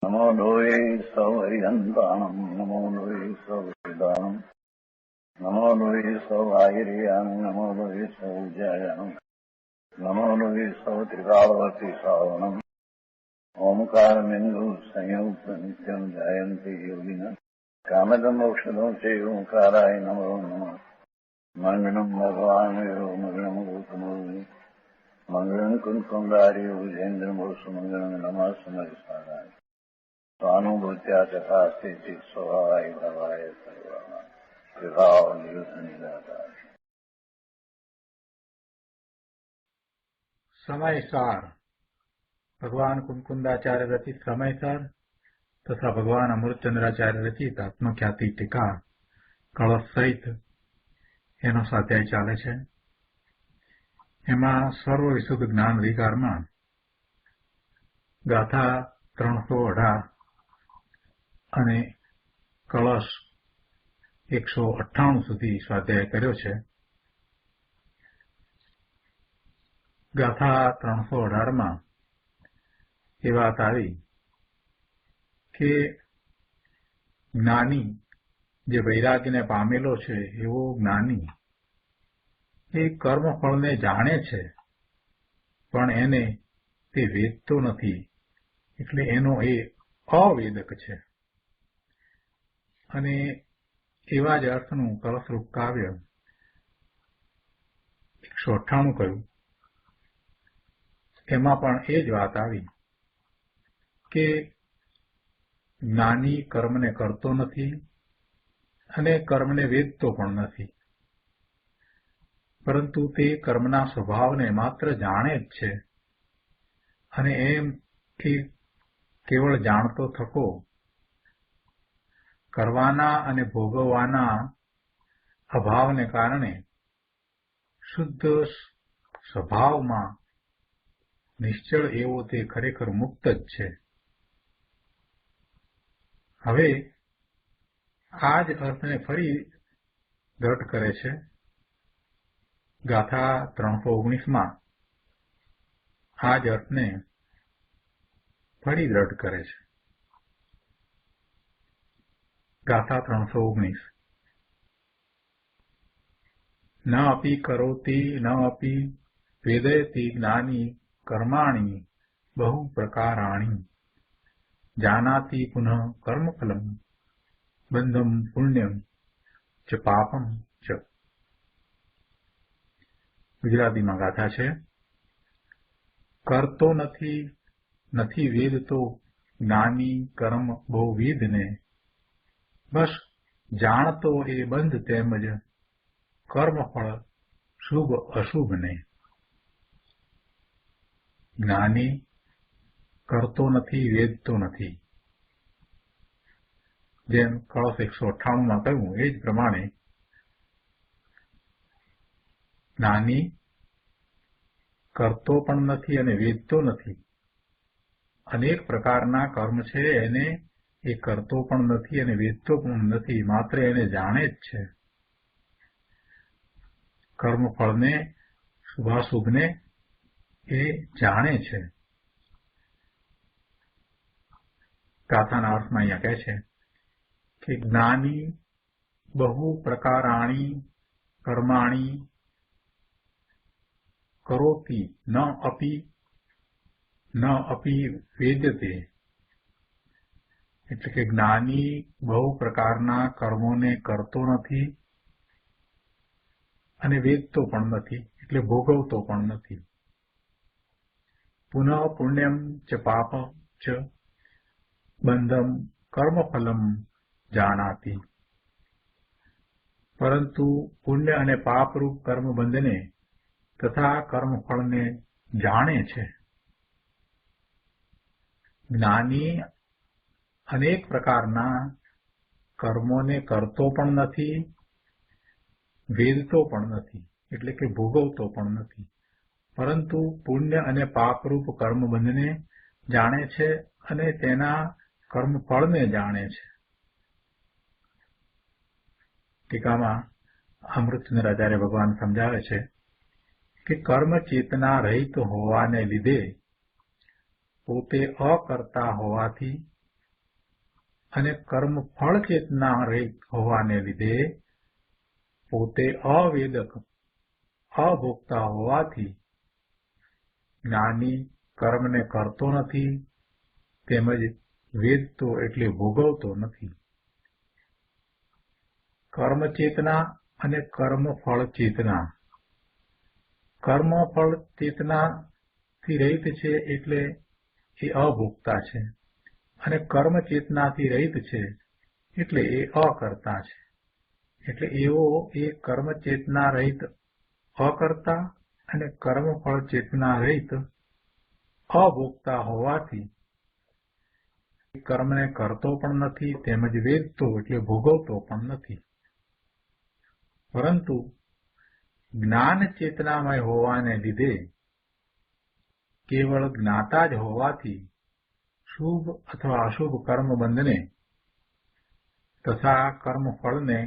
नमो लोये सौहरिहन्ताणम् नमो लोये सौहृदानम् नमो लोये सौभागिर्याम् नमो लोये सौजयानम् नमो लोये सौत्रिकालवती सावनम् ओंकारमिन्दु संयुक्त नित्यम् जयन्ति योगिनः कामदम् मोक्षदम् चैव ओंकाराय नमो नमः मङ्गलम् भगवान् वीरो मङ्गलम् गौतमोऽग्नि मङ्गलम् कुन्कुण्डारि भुजेन्द्रमोसु मङ्गलम् नमः समरिसाराय स्वानुभूत्या तथा स्थिति स्वभावाय भवाय सर्वाः विभाव नियुक्त निराकार। समयसार भगवान कुंकुंदाचार्य रचित समयसार तथा भगवान अमृतचंद्राचार्य रचित आत्मख्याति टीका कलश सहित एनो स्वाध्याय चाले छे। एमां सर्व विशुद्ध ज्ञान अधिकार में गाथा 318 અને કળશ 198 સુધી સ્વાધ્યાય કર્યો છે। ગાથા 318 માં એ વાત આવી કે જ્ઞાની જે વૈરાગ્યને પામેલો છે એવો જ્ઞાની એ કર્મફળને જાણે છે પણ એને તે વેદતો નથી, એટલે એનો એ અવેદક છે। અને એવા જ અર્થનું કલશરૂપ કાવ્ય 198 કહ્યું। એમાં પણ એ જ વાત આવી કે જ્ઞાની કર્મને કરતો નથી અને કર્મને વેદતો પણ નથી, પરંતુ તે કર્મના સ્વભાવને માત્ર જાણે જ છે અને એમ કે કેવળ જાણતો થકો કરવાના અને ભોગવવાના અભાવને કારણે શુદ્ધ સ્વભાવમાં નિશ્ચળ એવો તે ખરેખર મુક્ત જ છે। હવે આ જ અર્થને ફરી દ્રઢ કરે છે ગાથા 319 માં આ જ અર્થને ફરી દ્રઢ કરે છે। गाथा 319 न अपि करोति न अपि वेदयति ज्ञानी कर्माणि बहु प्रकाराणि जानाति पुनः कर्मफलम् बंधम पुण्यम च पापम च। गुजराती में गाथा है करतो नथी वेदतो ज्ञानी कर्म बहुविध ने बस जाणतो ए बंध तेमज कर्मफल शुभ अशुभ ने। ज्ञानी करतो नथी वेदतो नथी, जेम कलश 198 में कहूं ए ज प्रमाणे ज्ञानी करतो पण नथी अने वेदतो नथी। अनेक प्रकारना कर्म छे एने એ કરતો પણ નથી અને વેદતો પણ નથી, માત્ર એને જાણે જ છે। કર્મફળને શુભાશુભને એ જાણે છે। ગાથાના અર્થમાં અહીંયા કહે છે કે જ્ઞાની બહુ પ્રકારાણી કર્માણી કરોતિ ન અપી વેદ્યતે। એટલે કે જ્ઞાની બહુ પ્રકારના કર્મોને કરતો નથી અને વેદતો પણ નથી, એટલે ભોગવતો પણ નથી। પુનઃ પુણ્યમ ચ પાપમ ચ બંધમ કર્મફલમ જાનાતિ। પરંતુ પુણ્ય અને પાપરૂપ કર્મબંધને તથા કર્મફળને જાણે છે। જ્ઞાની अनेक प्रकारना कर्मोने करतो पण नथी, वेदतो पण नथी, एटले के भोगवतो पण नथी, परंतु पुण्य अने पापरूप कर्मबंधने जाणे छे अने तेना कर्मफळने जाणे छे। टीकामां अमृतचंद्राचार्य भगवान समजावे छे कि कर्म चेतना रहित होवाने लीधे પોતે અકર્તા હોવાથી અને કર્મ ફળ ચેતના રહિત હોવાને લીધે પોતે અવેદક અભોગતા હોવાથી જ્ઞાની કર્મને કરતો નથી તેમજ વેદતો એટલે ભોગવતો નથી. કર્મ ચેતના અને કર્મ ફળ ચેતના. કર્મ ફળ ચેતનાથી રહિત છે એટલે એ અભોગતા છે, અને કર્મ ચેતનાથી રહિત છે એટલે એ અકર્તા છે. એટલે એવો એ કર્મ ચેતના રહિત અકર્તા અને કર્મ ફળ ચેતના રહિત અભોગતા હોવાથી કર્મને કરતો પણ નથી તેમજ વેદતો એટલે ભોગવતો પણ નથી. પરંતુ જ્ઞાન ચેતનામય હોવાને લીધે કેવળ જ્ઞાતા જ હોવાથી શુભ અથવા અશુભ કર્મ બંધને તથા કર્મ ફળને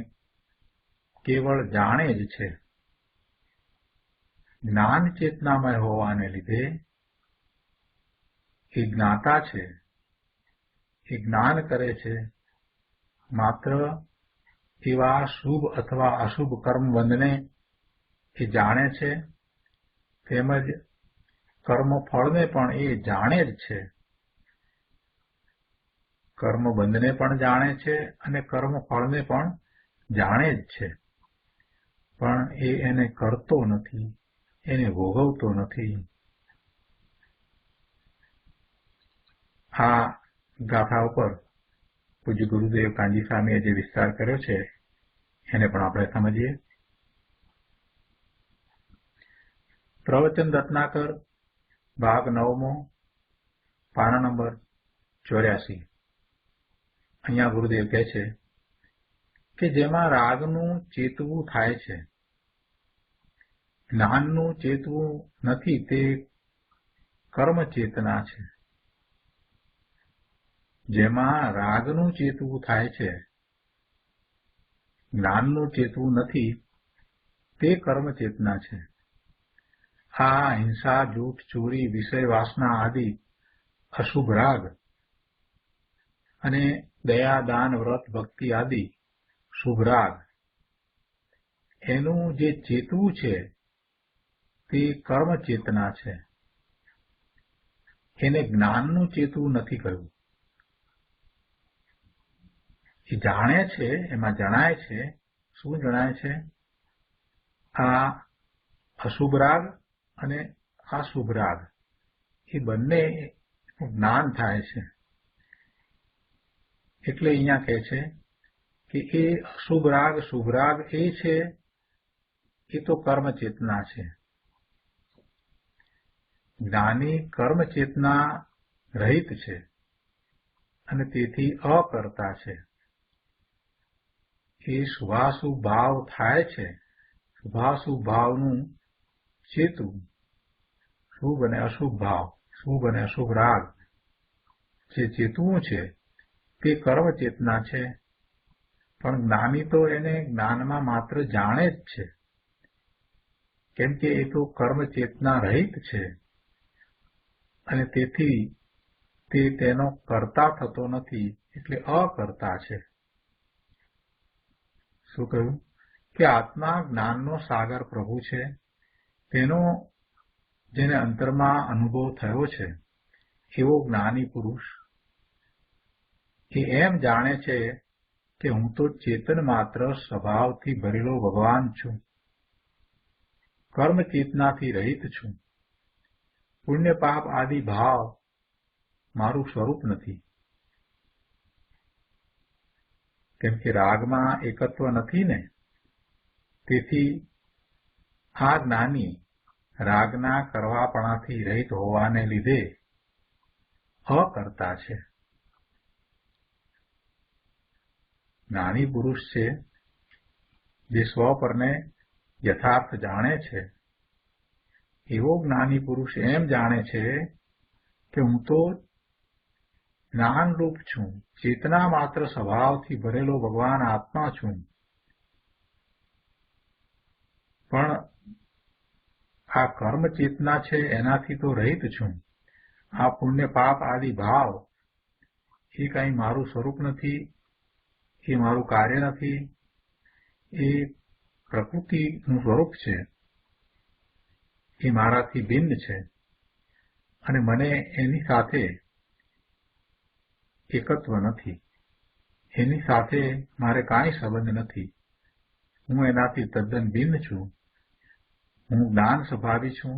કેવળ જાણે જ છે. જ્ઞાન ચેતનામય હોવાને લીધે એ જ્ઞાતા છે, એ જ્ઞાન કરે છે, માત્ર એવા શુભ અથવા અશુભ કર્મબંધને એ જાણે છે, તેમજ કર્મ ફળને પણ એ જાણે જ છે. કર્મબંધને પણ જાણે છે અને કર્મ ફળને પણ જાણે જ છે, પણ એ એને કરતો નથી, એને ભોગવતો નથી. આ ગાથા ઉપર પૂજ્ય ગુરુદેવ કાંજી સ્વામીએ જે વિસ્તાર કર્યો છે એને પણ આપણે સમજીએ. પ્રવચન રત્નાકર ભાગ 9મો, પાના નંબર 84. અહીંયા ગુરુદેવ કહે છે કે જેમાં રાગનું ચેતવું થાય છે, જ્ઞાનનું ચેતવું નથી, તે કર્મ ચેતના છે. જેમાં રાગનું ચેતવું થાય છે, જ્ઞાનનું ચેતવું નથી, તે કર્મ ચેતના છે. આ હિંસા, જૂઠ, ચોરી, વિષય વાસના આદિ અશુભ રાગ અને દયા, દાન, વ્રત, ભક્તિ આદિ શુભ રાગ, એનું જે ચેતવું છે તે કર્મ ચેતના છે. એને જ્ઞાનનું ચેતવું નથી કહ્યું. એ જાણે છે, એમાં જણાય છે. શું જણાય છે? આ અશુભ રાગ અને આ શુભ રાગ એ બંને જ્ઞાન થાય છે. એટલે અહીંયા કહે છે કે એ અશુભ રાગ શુભ રાગ એ છે, એ તો કર્મ ચેતના છે. જ્ઞાની કર્મ ચેતના રહિત છે અને તેથી અકર્તા છે. એ શુભાશુભ ભાવ થાય છે, શુભાશુભ ભાવનું ચેતવું, શુભ અને અશુભ ભાવ, શુભ અને અશુભ રાગ જે ચેતવું છે તે કર્મ ચેતના છે. પણ જ્ઞાની તો એને જ્ઞાનમાં માત્ર જાણે જ છે, કેમ કે એ તો કર્મ ચેતના રહિત છે અને તેથી તે તેનો કર્તા થતો નથી, એટલે અકર્તા છે. શું કહ્યું? કે આત્મા જ્ઞાનનો સાગર પ્રભુ છે, તેનો જેને અંતરમાં અનુભવ થયો છે એવો જ્ઞાની પુરુષ એ એમ જાણે છે કે હું તો ચેતન માત્ર સ્વભાવથી ભરેલો ભગવાન છું, કર્મ ચેતનાથી રહિત છું. પુણ્ય પાપ આદિ ભાવ મારું સ્વરૂપ નથી, કેમ કે રાગમાં એકત્વ નથી ને. તેથી આ જ્ઞાની રાગના કરવાપણાથી રહિત હોવાને લીધે અકર્તા છે. જ્ઞાની પુરુષ છે જે સ્વપરને યથાર્થ જાણે છે. એવો જ્ઞાની પુરુષ એમ જાણે છે કે હું તો જ્ઞાનરૂપ છું, ચેતના માત્ર સ્વભાવથી ભરેલો ભગવાન આત્મા છું, પણ આ કર્મ ચેતના છે એનાથી તો રહિત છું. આ પુણ્ય પાપ આદિ ભાવ એ કંઈ મારું સ્વરૂપ નથી, એ મારું કાર્ય નથી, એ પ્રકૃતિનું સ્વરૂપ છે, એ મારાથી ભિન્ન છે અને મને એની સાથે એકત્વ નથી, એની સાથે મારે કાંઈ સંબંધ નથી, હું એનાથી તદ્દન ભિન્ન છું, હું જ્ઞાન સ્વભાવી છું,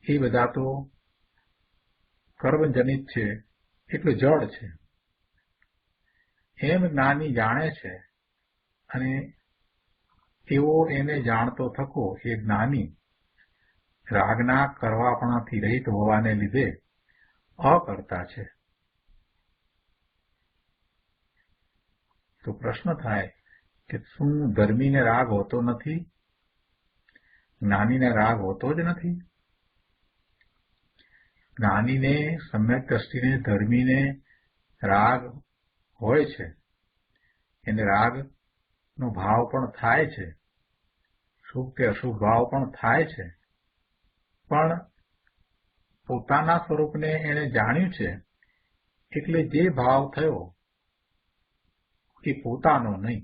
એ બધા તો કર્મજનિત છે, એટલે જડ છે. એમ જ્ઞાની જાણે છે અને એવો એને જાણતો થકો એ જ્ઞાની રાગના કરવાપણાથી રહિત હોવાને લીધે અકર્તા છે. તો પ્રશ્ન થાય કે શું ધર્મીને રાગ હોતો નથી? જ્ઞાનીને રાગ હોતો જ નથી? જ્ઞાનીને, સમ્યક દ્રષ્ટિને, ધર્મીને રાગ હોય છે, એને રાગનો ભાવ પણ થાય છે, શુભ કે અશુભ ભાવ પણ થાય છે, પણ પોતાના સ્વરૂપને એને જાણ્યું છે એટલે જે ભાવ થયો એ પોતાનો નહીં.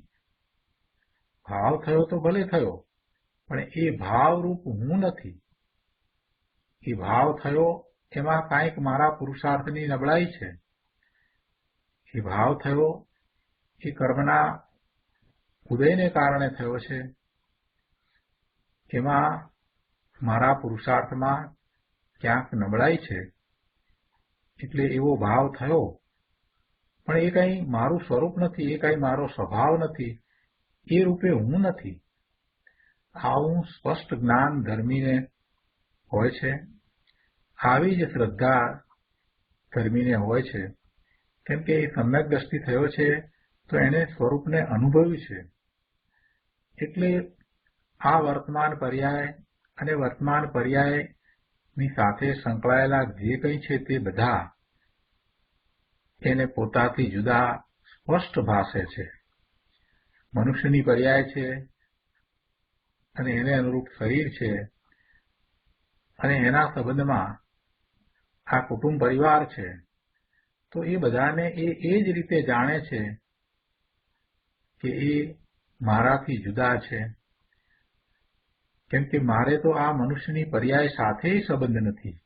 ભાવ થયો તો ભલે થયો, પણ એ ભાવરૂપ હું નથી. એ ભાવ થયો એમાં કાંઈક મારા પુરુષાર્થની નબળાઈ છે. એ ભાવ થયો એ કર્મના ઉદયને કારણે થયો છે. એમાં મારા પુરુષાર્થમાં ક્યાંક નબળાઈ છે, એટલે એવો ભાવ થયો, પણ એ કંઈ મારું સ્વરૂપ નથી, એ કંઈ મારો સ્વભાવ નથી, એ રૂપે હું નથી. આવું સ્પષ્ટ જ્ઞાન ધર્મીને હોય છે. આવી જ શ્રદ્ધા ધર્મીને હોય છે, કેમ કે એ સમ્યક દ્રષ્ટિ થયો છે તો એને સ્વરૂપને અનુભવ્યું છે. એટલે આ વર્તમાન પર્યાય અને વર્તમાન પર્યાયની સાથે સંકળાયેલા જે કંઈ છે તે બધા એને પોતાથી જુદા સ્પષ્ટ ભાસે છે. મનુષ્યની પર્યાય છે અને એને અનુરૂપ શરીર છે, અને એના સંબંધમાં આ કુટુંબ પરિવાર છે, તો એ બધાને એ જ રીતે જાણે છે કે એ મારાથી જુદા છે. કેમ કે મારે તો આ મનુષ્યની પર્યાય સાથે સંબંધ નથી.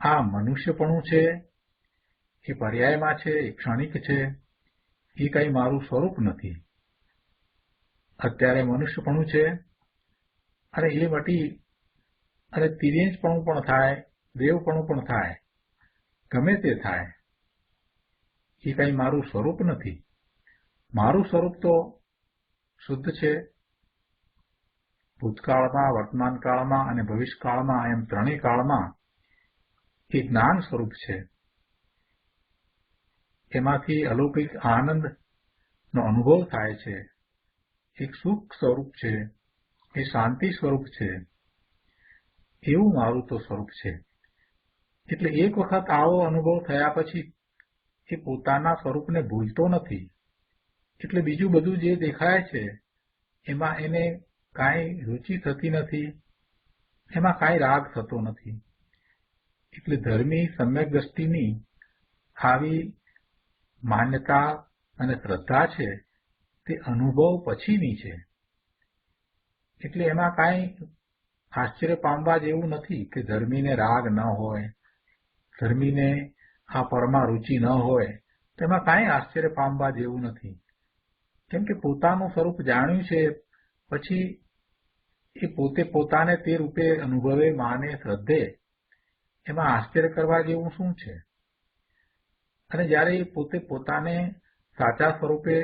આ મનુષ્યપણું છે એ પર્યાયમાં છે, એ ક્ષણિક છે, એ કંઈ મારું સ્વરૂપ નથી. અત્યારે મનુષ્યપણું છે અને એ મટી અને તિર્યંશપણું પણ થાય, દેવપણું પણ થાય, ગમે તે થાય, એ કંઈ મારું સ્વરૂપ નથી. મારું સ્વરૂપ તો શુદ્ધ છે. ભૂતકાળમાં, વર્તમાન કાળમાં અને ભવિષ્યકાળમાં એમ ત્રણેય કાળમાં એ જ્ઞાન સ્વરૂપ છે. એમાંથી અલૌકિક આનંદનો અનુભવ થાય છે. એક સુખ સ્વરૂપ છે, એ શાંતિ સ્વરૂપ છે. એવું મારું તો સ્વરૂપ છે. એટલે એક વખત આવો અનુભવ થયા પછી એ પોતાના સ્વરૂપને ભૂલતો નથી. એટલે બીજું બધું જે દેખાય છે એમાં એને કાંઈ રુચિ થતી નથી, એમાં કાંઈ રાગ થતો નથી. એટલે ધર્મી સમ્યક દ્રષ્ટિની આવી માન્યતા અને શ્રદ્ધા છે તે અનુભવ પછીની છે. એટલે એમાં કાંઈ આશ્ચર્ય પામવા જેવું નથી કે ધર્મીને રાગ ન હોય, ધર્મીને આ પરમાં રુચિ ન હોય, તેમાં કાંઈ આશ્ચર્ય પામવા જેવું નથી. કેમ કે પોતાનું સ્વરૂપ જાણ્યું છે પછી એ પોતે પોતાને તે રૂપે અનુભવે, માને, શ્રદ્ધે, એમાં આશ્ચર્ય કરવા જેવું શું છે? અને જ્યારે એ પોતે પોતાને સાચા સ્વરૂપે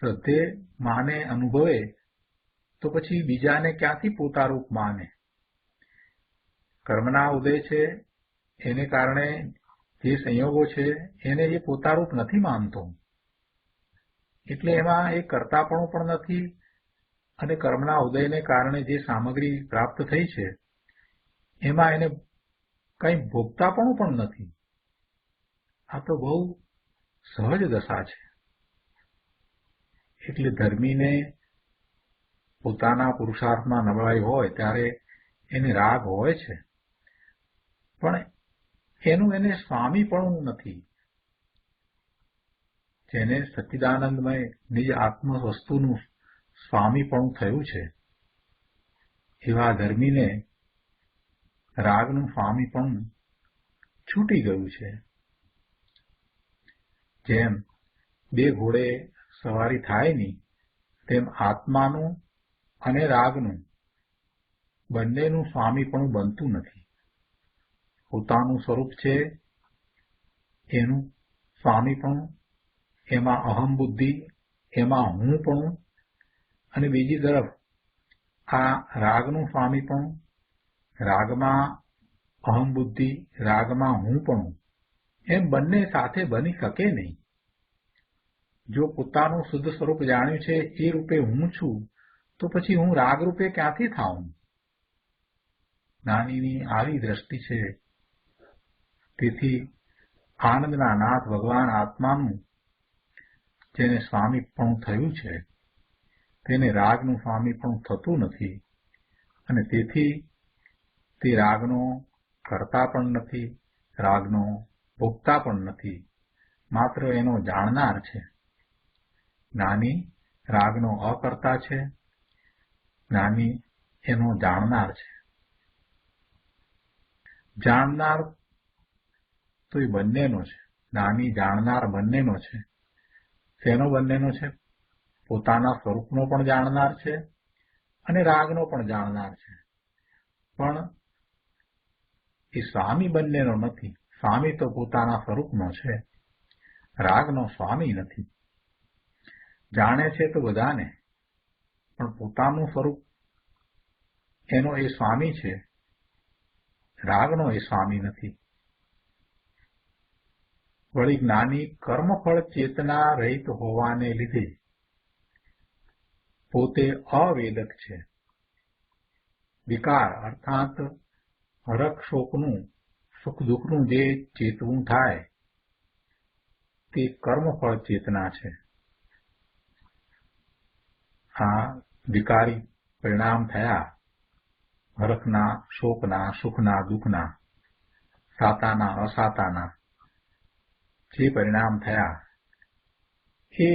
શ્રદ્ધે, માને, અનુભવે, તો પછી બીજાને ક્યાંથી પોતારૂપ માને? કર્મના ઉદય છે એને કારણે જે સંયોગો છે એને એ પોતારૂપ નથી માનતો. એટલે એમાં એ કર્તાપણું પણ નથી, અને કર્મના ઉદયને કારણે જે સામગ્રી પ્રાપ્ત થઈ છે એમાં એને કંઈ ભોગતાપણું પણ નથી. આ તો બહુ સહજ દશા છે. એટલે ધર્મીને પોતાના પુરુષાર્થમાં નબળાઈ હોય ત્યારે એને રાગ હોય છે, પણ એનું એને સ્વામીપણું નથી. જેને સચ્ચિદાનંદમય નિજ આત્મ વસ્તુનું સ્વામીપણું થયું છે, એવા ધર્મીને રાગનું સ્વામીપણું છૂટી ગયું છે. જેમ બે ઘોડે સવારી થાય નહીં, તેમ આત્માનું અને રાગનું બંનેનું સ્વામીપણું બનતું નથી. પોતાનું સ્વરૂપ છે એનું સ્વામીપણું, એમાં અહમ બુદ્ધિ, એમાં હુંપણું, અને બીજી તરફ આ રાગનું સ્વામીપણું, રાગમાં અહમ બુદ્ધિ, રાગમાં હુંપણું, એમ બંને સાથે બની શકે નહીં. જો પોતાનું શુદ્ધ સ્વરૂપ જાણ્યું છે એ રૂપે હું છું, તો પછી હું રાગ રૂપે ક્યાંથી થાઉં? જ્ઞાનીની આવી દ્રષ્ટિ છે. તેથી આનંદના નાથ ભગવાન આત્માનું જેને સ્વામીપણું થયું છે, તેને રાગનું સ્વામીપણું થતું નથી, અને તેથી તે રાગનો કરતા પણ નથી, રાગનો ભોગતા પણ નથી, માત્ર એનો જાણનાર છે. જ્ઞાની રાગનો અકર્તા છે, જ્ઞાની એનો જાણનાર છે. જાણનાર તો એ બંનેનો છે. જ્ઞાની જાણનાર બંનેનો છે. શેનો બંનેનો છે? પોતાના સ્વરૂપનો પણ જાણનાર છે અને રાગનો પણ જાણનાર છે. પણ એ સ્વામી બંનેનો નથી. સ્વામી તો પોતાના સ્વરૂપનો છે, રાગનો સ્વામી નથી. જાણે છે તો બધાને, પણ પોતાનું સ્વરૂપ એનો એ સ્વામી છે, રાગનો એ સ્વામી નથી. વળી જ્ઞાની કર્મફળ ચેતના રહિત હોવાને લીધે પોતે અવેદક છે. વિકાર અર્થાત હરખ શોકનું, સુખ દુઃખનું જે ચેતવું થાય તે કર્મફળ ચેતના છે. આ વિકારી પરિણામ થયા, હરખના, શોકના, સુખના, દુઃખના, સાતાના, અસાતાના જે પરિણામ થયા, એ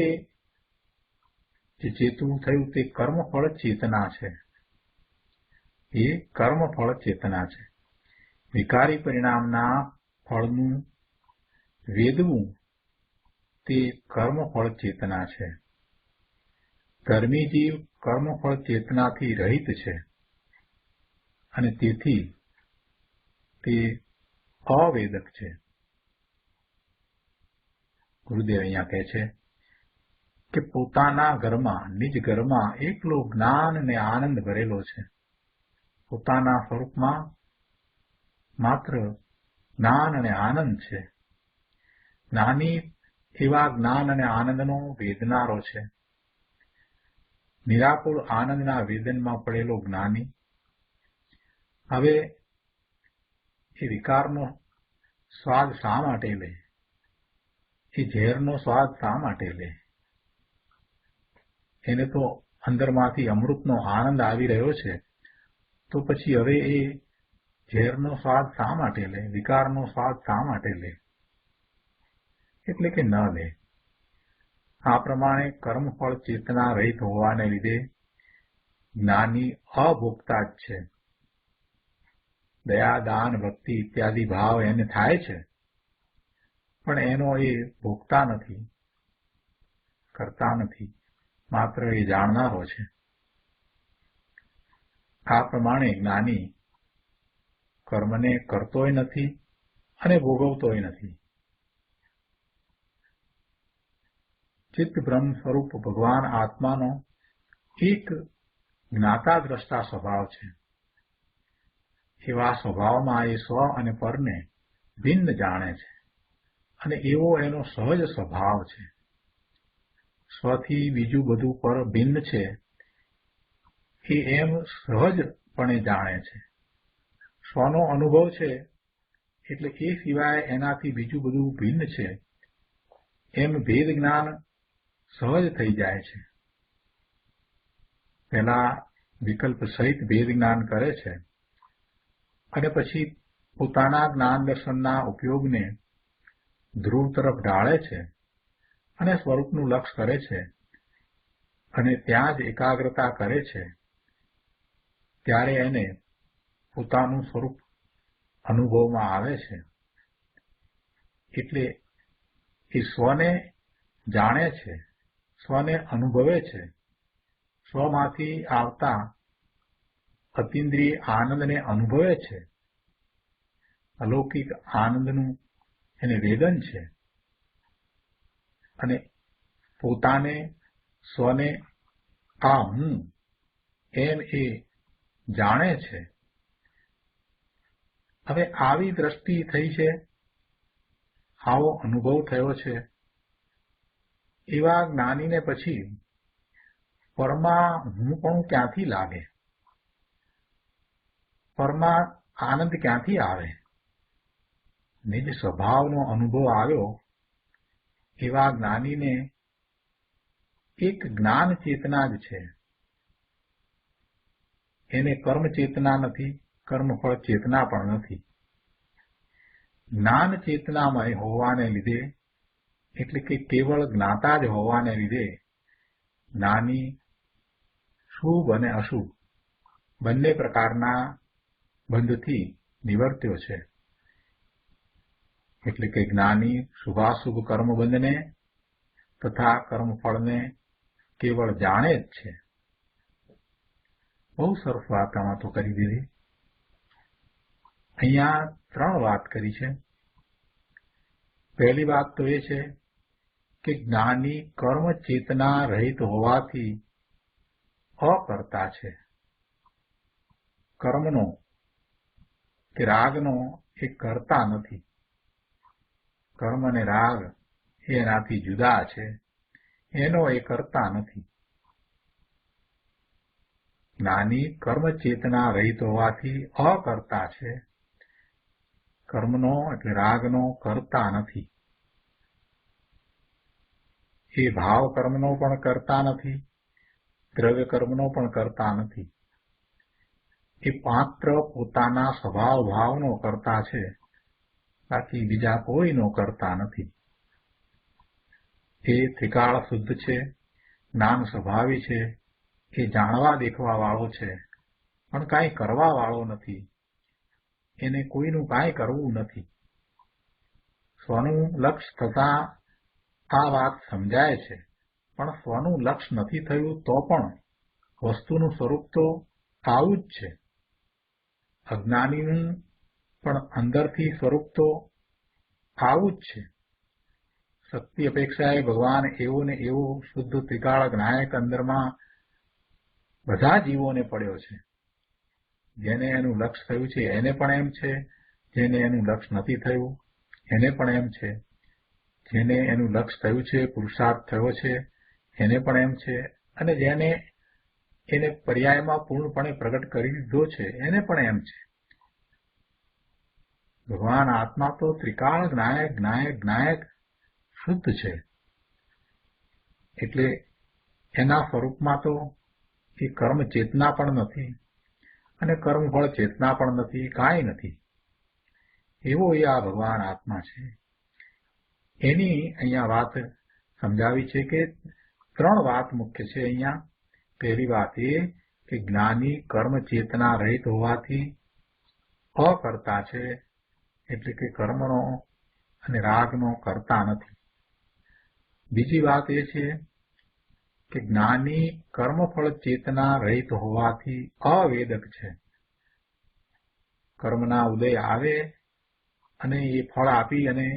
જે ચેતવું થયું તે કર્મફળ ચેતના છે. એ કર્મફળ ચેતના છે. વિકારી પરિણામના ફળનું વેદવું તે કર્મફળ ચેતના છે. ધર્મી જીવ કર્મફળ ચેતનાથી રહિત છે, અને તેથી તે અવેદક છે. ગુરુદેવ અહીંયા કહે છે કે પોતાના ઘરમાં, નિજ ઘરમાં એકલો જ્ઞાન અને આનંદ ભરેલો છે. પોતાના સ્વરૂપમાં માત્ર જ્ઞાન અને આનંદ છે. જ્ઞાની એવા જ્ઞાન અને આનંદનો વેદનારો છે. નિરાકુળ આનંદના વેદનમાં પડેલો જ્ઞાની હવે એ વિકારનો સ્વાદ શા માટે લે? એ ઝેરનો સ્વાદ શા માટે લે? એને તો અંદરમાંથી અમૃતનો આનંદ આવી રહ્યો છે, તો પછી હવે એ ઝેરનો સ્વાદ શા માટે લે? વિકારનો સ્વાદ શા માટે લે? એટલે કે ન લે. આ પ્રમાણે કર્મફળ ચેતના રહિત હોવાને લીધે જ્ઞાની અભોગતા જ છે. દયા, દાન, ભક્તિ ઇત્યાદિ ભાવ એને થાય છે, પણ એનો એ ભોગતા નથી, કરતા નથી, માત્ર એ જાણનારો છે. આ પ્રમાણે જ્ઞાની કર્મને કરતોય નથી અને ભોગવતોય નથી. ચિત્ત બ્રહ્મ સ્વરૂપ ભગવાન આત્માનો એક જ્ઞાતા દ્રષ્ટા સ્વભાવ છે. એવા સ્વભાવમાં એ સ્વ અને પરને ભિન્ન જાણે છે, અને એવો એનો સહજ સ્વભાવ છે. સ્વથી બીજું બધું પર ભિન્ન છે એ એમ સહજપણે જાણે છે. સ્વનો અનુભવ છે એટલે એ સિવાય એનાથી બીજું બધું ભિન્ન છે એમ ભેદ જ્ઞાન સહજ થઈ જાય છે. પહેલા વિકલ્પ સહિત ભેદ જ્ઞાન કરે છે, અને પછી પોતાના જ્ઞાન દર્શનના ઉપયોગને ધ્રુવ તરફ ઢાળે છે, અને સ્વરૂપનું લક્ષ કરે છે અને ત્યાં જ એકાગ્રતા કરે છે, ત્યારે એને પોતાનું સ્વરૂપ અનુભવમાં આવે છે. એટલે એ સ્વને જાણે છે, સ્વને અનુભવે છે, સ્વમાંથી આવતા અતિન્દ્રિય આનંદને અનુભવે છે. અલૌકિક આનંદનું એને વેદન છે અને પોતાને સ્વને આ હું એમ એ જાણે છે. હવે આવી દ્રષ્ટિ થઈ છે, આવો અનુભવ થયો છે, એવા જ્ઞાનીને પછી પરમા હું પણ ક્યાંથી લાગે, પરમા આનંદ ક્યાંથી આવે? નિજ સ્વભાવનો અનુભવ આવ્યો એવા જ્ઞાનીને એક જ્ઞાન ચેતના જ છે. એને કર્મ ચેતના નથી, કર્મફળ ચેતના પણ નથી. જ્ઞાન ચેતનામય હોવાને લીધે, એટલે કે કેવળ જ્ઞાતા જ હોવાને લીધે જ્ઞાની શુભ અને અશુભ બંને પ્રકારના બંધથી નિવર્ત્યો છે. એટલે કે જ્ઞાની શુભાશુભ કર્મબંધને તથા કર્મફળને કેવળ જાણે જ છે. બહુ સરસ વાત આમાં તો કરી દીધી. અહીંયા 3 વાત કરી છે. પહેલી વાત તો એ છે કે જ્ઞાની કર્મ ચેતના રહિત હોવાથી અકર્તા છે. કર્મનો કે રાગનો એ કરતા નથી. કર્મ અને રાગ એનાથી જુદા છે, એનો એ કરતા નથી. જ્ઞાની કર્મ ચેતના રહિત હોવાથી અકર્તા છે. કર્મનો એટલે રાગનો કરતા નથી. એ ભાવ કર્મનો પણ કરતા નથી, દ્રવ્ય કર્મનો પણ કરતા નથી. એ માત્ર પોતાના સ્વભાવ ભાવનો કરતા છે, બાકી બીજા કોઈનો કરતા નથી. એ ત્રિકાળ શુદ્ધ છે, જ્ઞાન સ્વભાવી છે, એ જાણવા દેખવા વાળો છે, પણ કાંઈ કરવા વાળો નથી. એને કોઈનું કાંઈ કરવું નથી. સ્વનું લક્ષ થતા આ વાત સમજાય છે, પણ સ્વનું લક્ષ નથી થયું તો પણ વસ્તુનું સ્વરૂપ તો આવું જ છે. અજ્ઞાનીનું પણ અંદરથી સ્વરૂપ તો આવું જ છે. શક્તિ અપેક્ષાએ ભગવાન એવો ને એવો શુદ્ધ ત્રિકાળ જ્ઞાયક અંદરમાં બધા જીવોને પડ્યો છે. જેને એનું લક્ષ થયું છે એને પણ એમ છે, જેને એનું લક્ષ નથી થયું એને પણ એમ છે, જેને એનું લક્ષ થયું છે, પુરુષાર્થ થયો છે એને પણ એમ છે, અને જેને એને પર્યાયમાં પૂર્ણપણે પ્રગટ કરી દીધો છે એને પણ એમ છે. ભગવાન આત્મા તો ત્રિકાળ જ્ઞાયક જ્ઞાયક જ્ઞાયક શુદ્ધ છે. એટલે એના સ્વરૂપમાં તો એ કર્મ ચેતના પણ નથી અને કર્મફળ ચેતના પણ નથી, કાંઈ નથી. એવો એ આ ભગવાન આત્મા છે. એની અહીંયા વાત સમજાવી છે કે 3 વાત મુખ્ય છે અહીંયા. પહેલી વાત એ કે જ્ઞાની કર્મ ચેતના રહિત હોવાથી અકર્તા છે, એટલે કે કર્મનો અને રાગનો કરતા નથી. બીજી વાત એ છે કે જ્ઞાની કર્મફળ ચેતના રહિત હોવાથી અવેદક છે. કર્મના ઉદય આવે અને એ ફળ આપી અને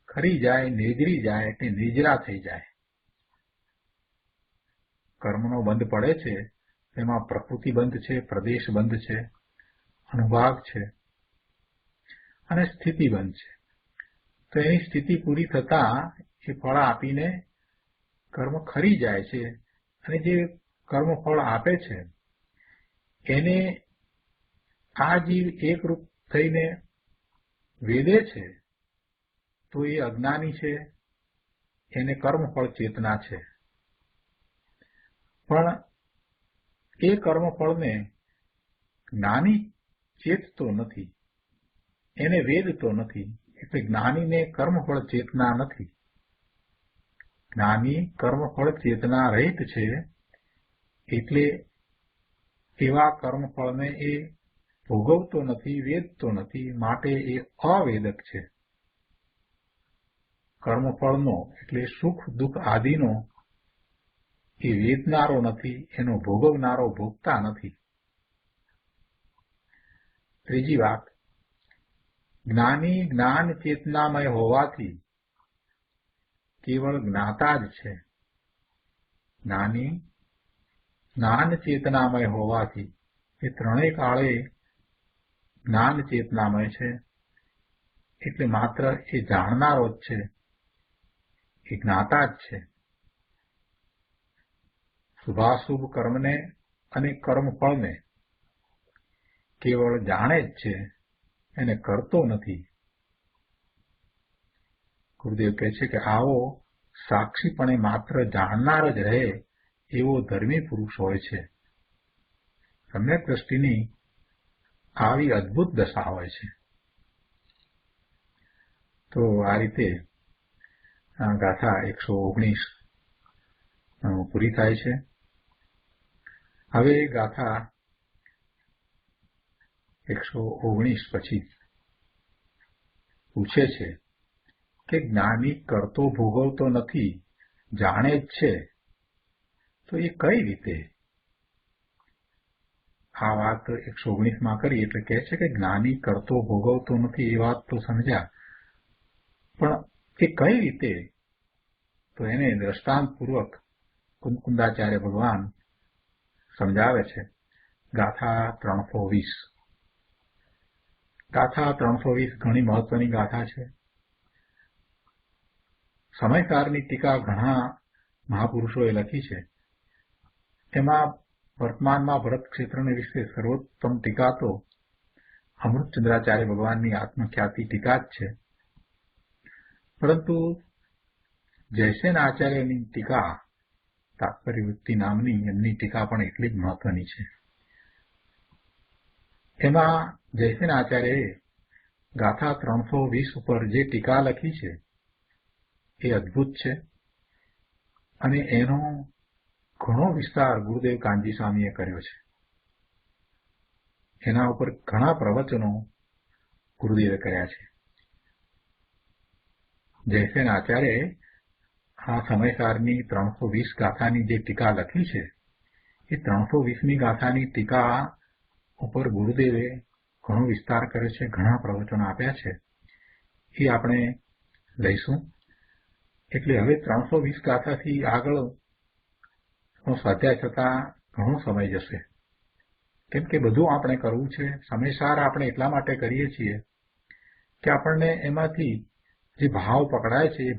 ખરી જાય, નેજરી જાય એટલે નેજરા થઈ જાય. કર્મનો બંધ પડે છે, તેમાં પ્રકૃતિ બંધ છે, પ્રદેશ બંધ છે, અનુભાગ છે અને સ્થિતિ બંધ છે. તો એની સ્થિતિ પૂરી થતા એ ફળ આપીને કર્મ ખરી જાય છે અને જે કર્મ ફળ આપે છે એને આ જીવ એકરૂપ થઈને વેદે છે, તો એ અજ્ઞાની છે, એને કર્મફળ ચેતના છે. પણ એ કર્મફળને જ્ઞાની ચેતતો નથી, એને વેદતો નથી, એટલે જ્ઞાનીને કર્મફળ ચેતના નથી. જ્ઞાની કર્મફળ ચેતના રહિત છે, એટલે એવા કર્મફળને એ ભોગવતો નથી, વેદતો નથી, માટે એ અવેદક છે. કર્મફળનો એટલે સુખ દુઃખ આદિનો એ વેદનારો નથી, એનો ભોગવનારો ભોગતા નથી. ત્રીજી વાત, જ્ઞાની જ્ઞાન ચેતનામય હોવાથી કેવળ જ્ઞાતા જ છે. જ્ઞાની જ્ઞાન ચેતનામય હોવાથી એ ત્રણેય કાળે જ્ઞાન ચેતનામય છે, એટલે માત્ર એ જાણનારો જ છે, એ જ્ઞાતા જ છે. શુભાશુભ કર્મને અને કર્મફળને કેવળ જાણે જ છે, એને કરતો નથી. ગુરુદેવ કહે છે કે આવો સાક્ષીપણે માત્ર જાણનાર જ રહે એવો ધર્મી પુરુષ હોય છે. સમ્યક દ્રષ્ટિની આવી અદભુત દશા હોય છે. તો આ રીતે ગાથા 119 પૂરી થાય છે. હવે ગાથા 119 પછી પૂછે છે કે જ્ઞાની કરતો ભોગવતો નથી, જાણે જ છે, તો એ કઈ રીતે? આ વાત 119 કરી એટલે કહે છે કે જ્ઞાની કરતો ભોગવતો નથી એ વાત તો સમજ્યા, પણ એ કઈ રીતે? તો એને દ્રષ્ટાંતપૂર્વક કુંકુંદાચાર્ય ભગવાન સમજાવે છે. ગાથા 320. ગાથા 320 ઘણી મહત્વની ગાથા છે. સમયકારની ટીકા ઘણા મહાપુરુષોએ લખી છે. એમાં વર્તમાનમાં ભરત ક્ષેત્રને વિશે સર્વોત્તમ ટીકા તો અમૃતચંદ્રાચાર્ય ભગવાનની આત્મખ્યાતિ ટીકા જ છે. પરંતુ જયસેન આચાર્યની ટીકા, તાત્પર્યવૃત્તિ નામની એમની ટીકા પણ એટલી જ મહત્વની છે. એમાં જયસેન આચાર્યએ ગાથા 320 ઉપર જે ટીકા લખી છે એ અદભુત છે, અને એનો ઘણો વિસ્તાર ગુરુદેવ કાનજી સ્વામીએ કર્યો છે. એના ઉપર ઘણા પ્રવચનો ગુરુદેવે કર્યા છે. જયસેન આચાર્યએ આ સમયસારની 320 ગાથાની જે ટીકા લખી છે એ 320મી ગાથાની ટીકા ઉપર ગુરુદેવે ઘણો વિસ્તાર કર્યો છે, ઘણા પ્રવચનો આપ્યા છે. એ આપણે લઈશું. એટલે હવે 320 ગાથાથી આગળ સ્વાધ્યાય થતા ઘણો સમય જશે, કેમ કે બધું આપણે કરવું છે. સમયસાર આપણે એટલા માટે કરીએ છીએ કે આપણને એમાંથી જે ભાવ પકડાય છે એ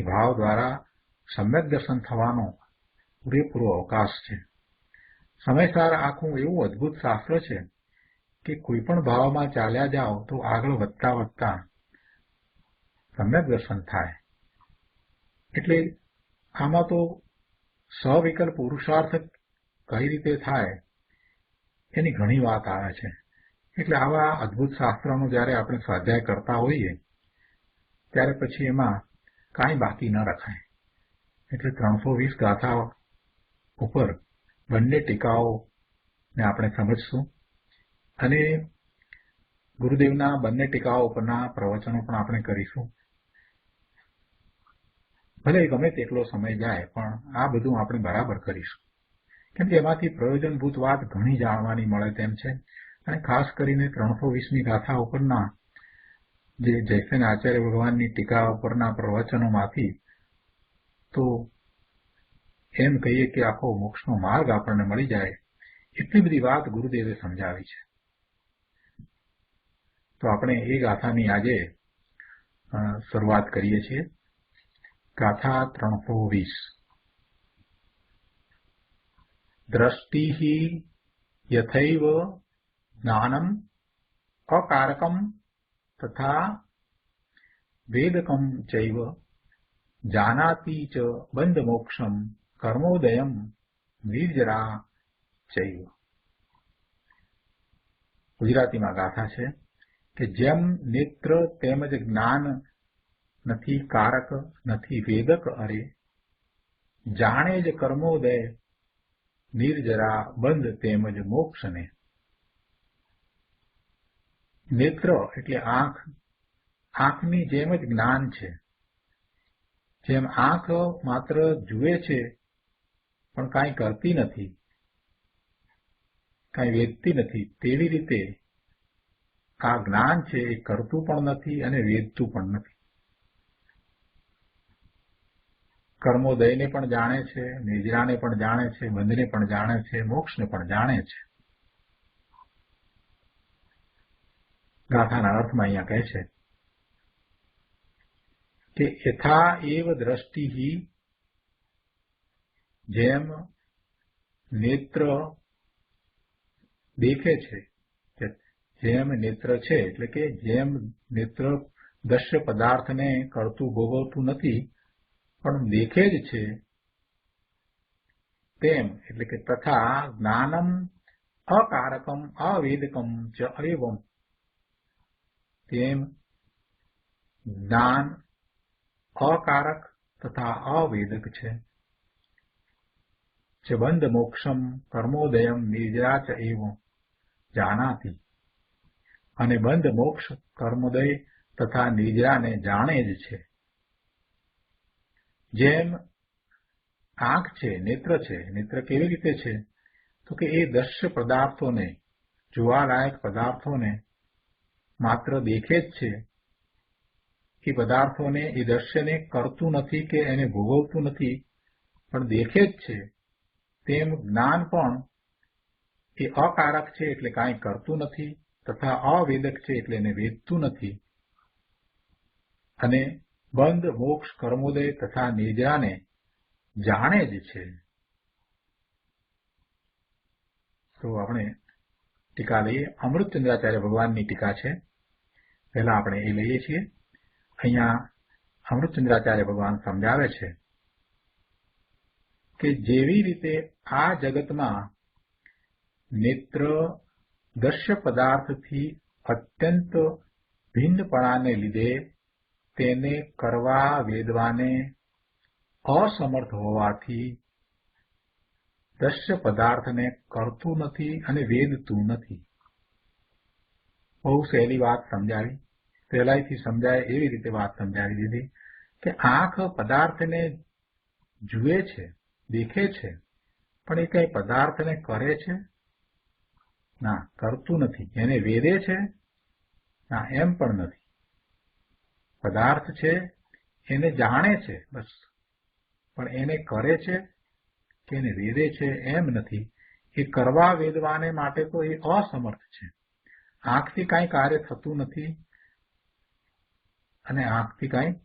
ભાવ દ્વારા સમ્યક દર્શન થવાનો પૂરેપૂરો અવકાશ છે. સમયસાર આખું એવું અદભુત શાસ્ત્ર છે કે કોઈ પણ ભાવમાં ચાલ્યા જાઓ તો આગળ વધતા વધતા સમ્યક દર્શન થાય. એટલે આમાં તો સવિકલ્પ પુરુષાર્થ કઈ રીતે થાય એની ઘણી વાત આવે છે. એટલે આવા અદભુત શાસ્ત્રનો જ્યારે આપણે સ્વાધ્યાય કરતા હોઈએ ત્યારે પછી એમાં કાંઈ બાકી ન રખાય. એટલે 320 ગાથા ઉપર બંને ટીકાઓને આપણે સમજશું, અને ગુરુદેવના બંને ટીકાઓ ઉપરના પ્રવચનો પણ આપણે કરીશું. ભલે ગમે તેટલો સમય જાય પણ આ બધું આપણે બરાબર કરીશું, કેમ કે એમાંથી પ્રયોજનભૂત વાત ઘણી જાણવાની મળે તેમ છે. અને ખાસ કરીને 320મી ગાથા ઉપરના જે જયસેન આચાર્ય ભગવાનની ટીકા ઉપરના પ્રવચનોમાંથી તો એમ કહીએ કે આખો મોક્ષનો માર્ગ આપણને મળી જાય એટલી બધી વાત ગુરુદેવે સમજાવી છે. તો આપણે એ ગાથાની આજે શરૂઆત કરીએ છીએ. ગાથા 320. દ્રષ્ટિ યથૈવ જ્ઞાનમ અકારકમ તથા વેદકમ ચૈવ જાનાતિ ચ બંધ મોક્ષમ કર્મોદયમ નિર્જરા ચૈવ. ગુજરાતીમાં ગાથા છે કે જેમ નેત્ર તેમજ જ્ઞાન નથી કારક નથી વેદક અરે, જાણે જ કર્મોદય નિર્જરા બંધ તેમજ મોક્ષને. નેત્ર એટલે આંખ. આંખની જેમ જ જ્ઞાન છે. જેમ આંખ માત્ર જુએ છે પણ કાંઈ કરતી નથી, કાંઈ વેદતી નથી, તેવી રીતે આ જ્ઞાન છે એ કરતું પણ નથી અને વેદતું પણ નથી. કર્મોદયને પણ જાણે છે, નિજરાને પણ જાણે છે, બંધને પણ જાણે છે, મોક્ષને પણ જાણે છે. ગાથાના અર્થમાં અહીંયા કહે છે કે યથા એવ દ્રષ્ટિ, જેમ નેત્ર દેખે છે, જેમ નેત્ર છે એટલે કે જેમ નેત્ર દ્રશ્ય પદાર્થને કરતું ભોગવતું નથી પણ દેખે જ છે, તેમ એટલે કે તથા જ્ઞાનમ અકારકમ અવેદકમ ચ એવમ, તેમ જ્ઞાન અકારક તથા અવેદક છે. ચ બંધ મોક્ષમ કર્મોદયમ નિર્જરા ચ એવમ જાનાતિ, અને બંધ મોક્ષ કર્મોદય તથા નિજરાને જાણે જ છે. જેમ આંખ છે, નેત્ર છે. નેત્ર કેવી રીતે છે? તો કે એ દ્રશ્ય પદાર્થોને, જોવાલાયક પદાર્થોને માત્ર દેખે જ છે. એ પદાર્થોને, એ દ્રશ્યને કરતું નથી કે એને ભોગવતું નથી, પણ દેખે જ છે. તેમ જ્ઞાન પણ એ અકારક છે એટલે કાંઈ કરતું નથી, તથા અવેદક છે એટલે એને વેદતું નથી, અને બંધ મોક્ષ કર્મોદય તથા નિજરાને જાણે જ છે. તો આપણે ટીકા લઈએ. અમૃતચંદ્રાચાર્ય ભગવાનની ટીકા છે, પહેલા આપણે એ લઈએ છીએ. અહીંયા અમૃતચંદ્રાચાર્ય ભગવાન સમજાવે છે કે જેવી રીતે આ જગતમાં નેત્ર દ્રશ્ય પદાર્થથી અત્યંત ભિન્નપણાને લીધે તેને કરવા વેદવાને અસમર્થ હોવાથી દ્રશ્ય પદાર્થને કરતું નથી અને વેદતું નથી. બહુ સહેલી વાત સમજાવી, સહેલાઈથી સમજાય એવી રીતે વાત સમજાવી દીધી કે આંખ પદાર્થને જુએ છે, દેખે છે, પણ એ કઈ પદાર્થને કરે છે? ના, કરતું નથી. એને વેદે છે? ના, એમ પણ નથી. પદાર્થ છે એને જાણે છે બસ, પણ એને કરે છે કે એને વેદે છે એમ નથી. એ કરવા વેદવાને માટે તો એ અસમર્થ છે. આંખથી કાંઈ કાર્ય થતું નથી અને આંખથી કાંઈ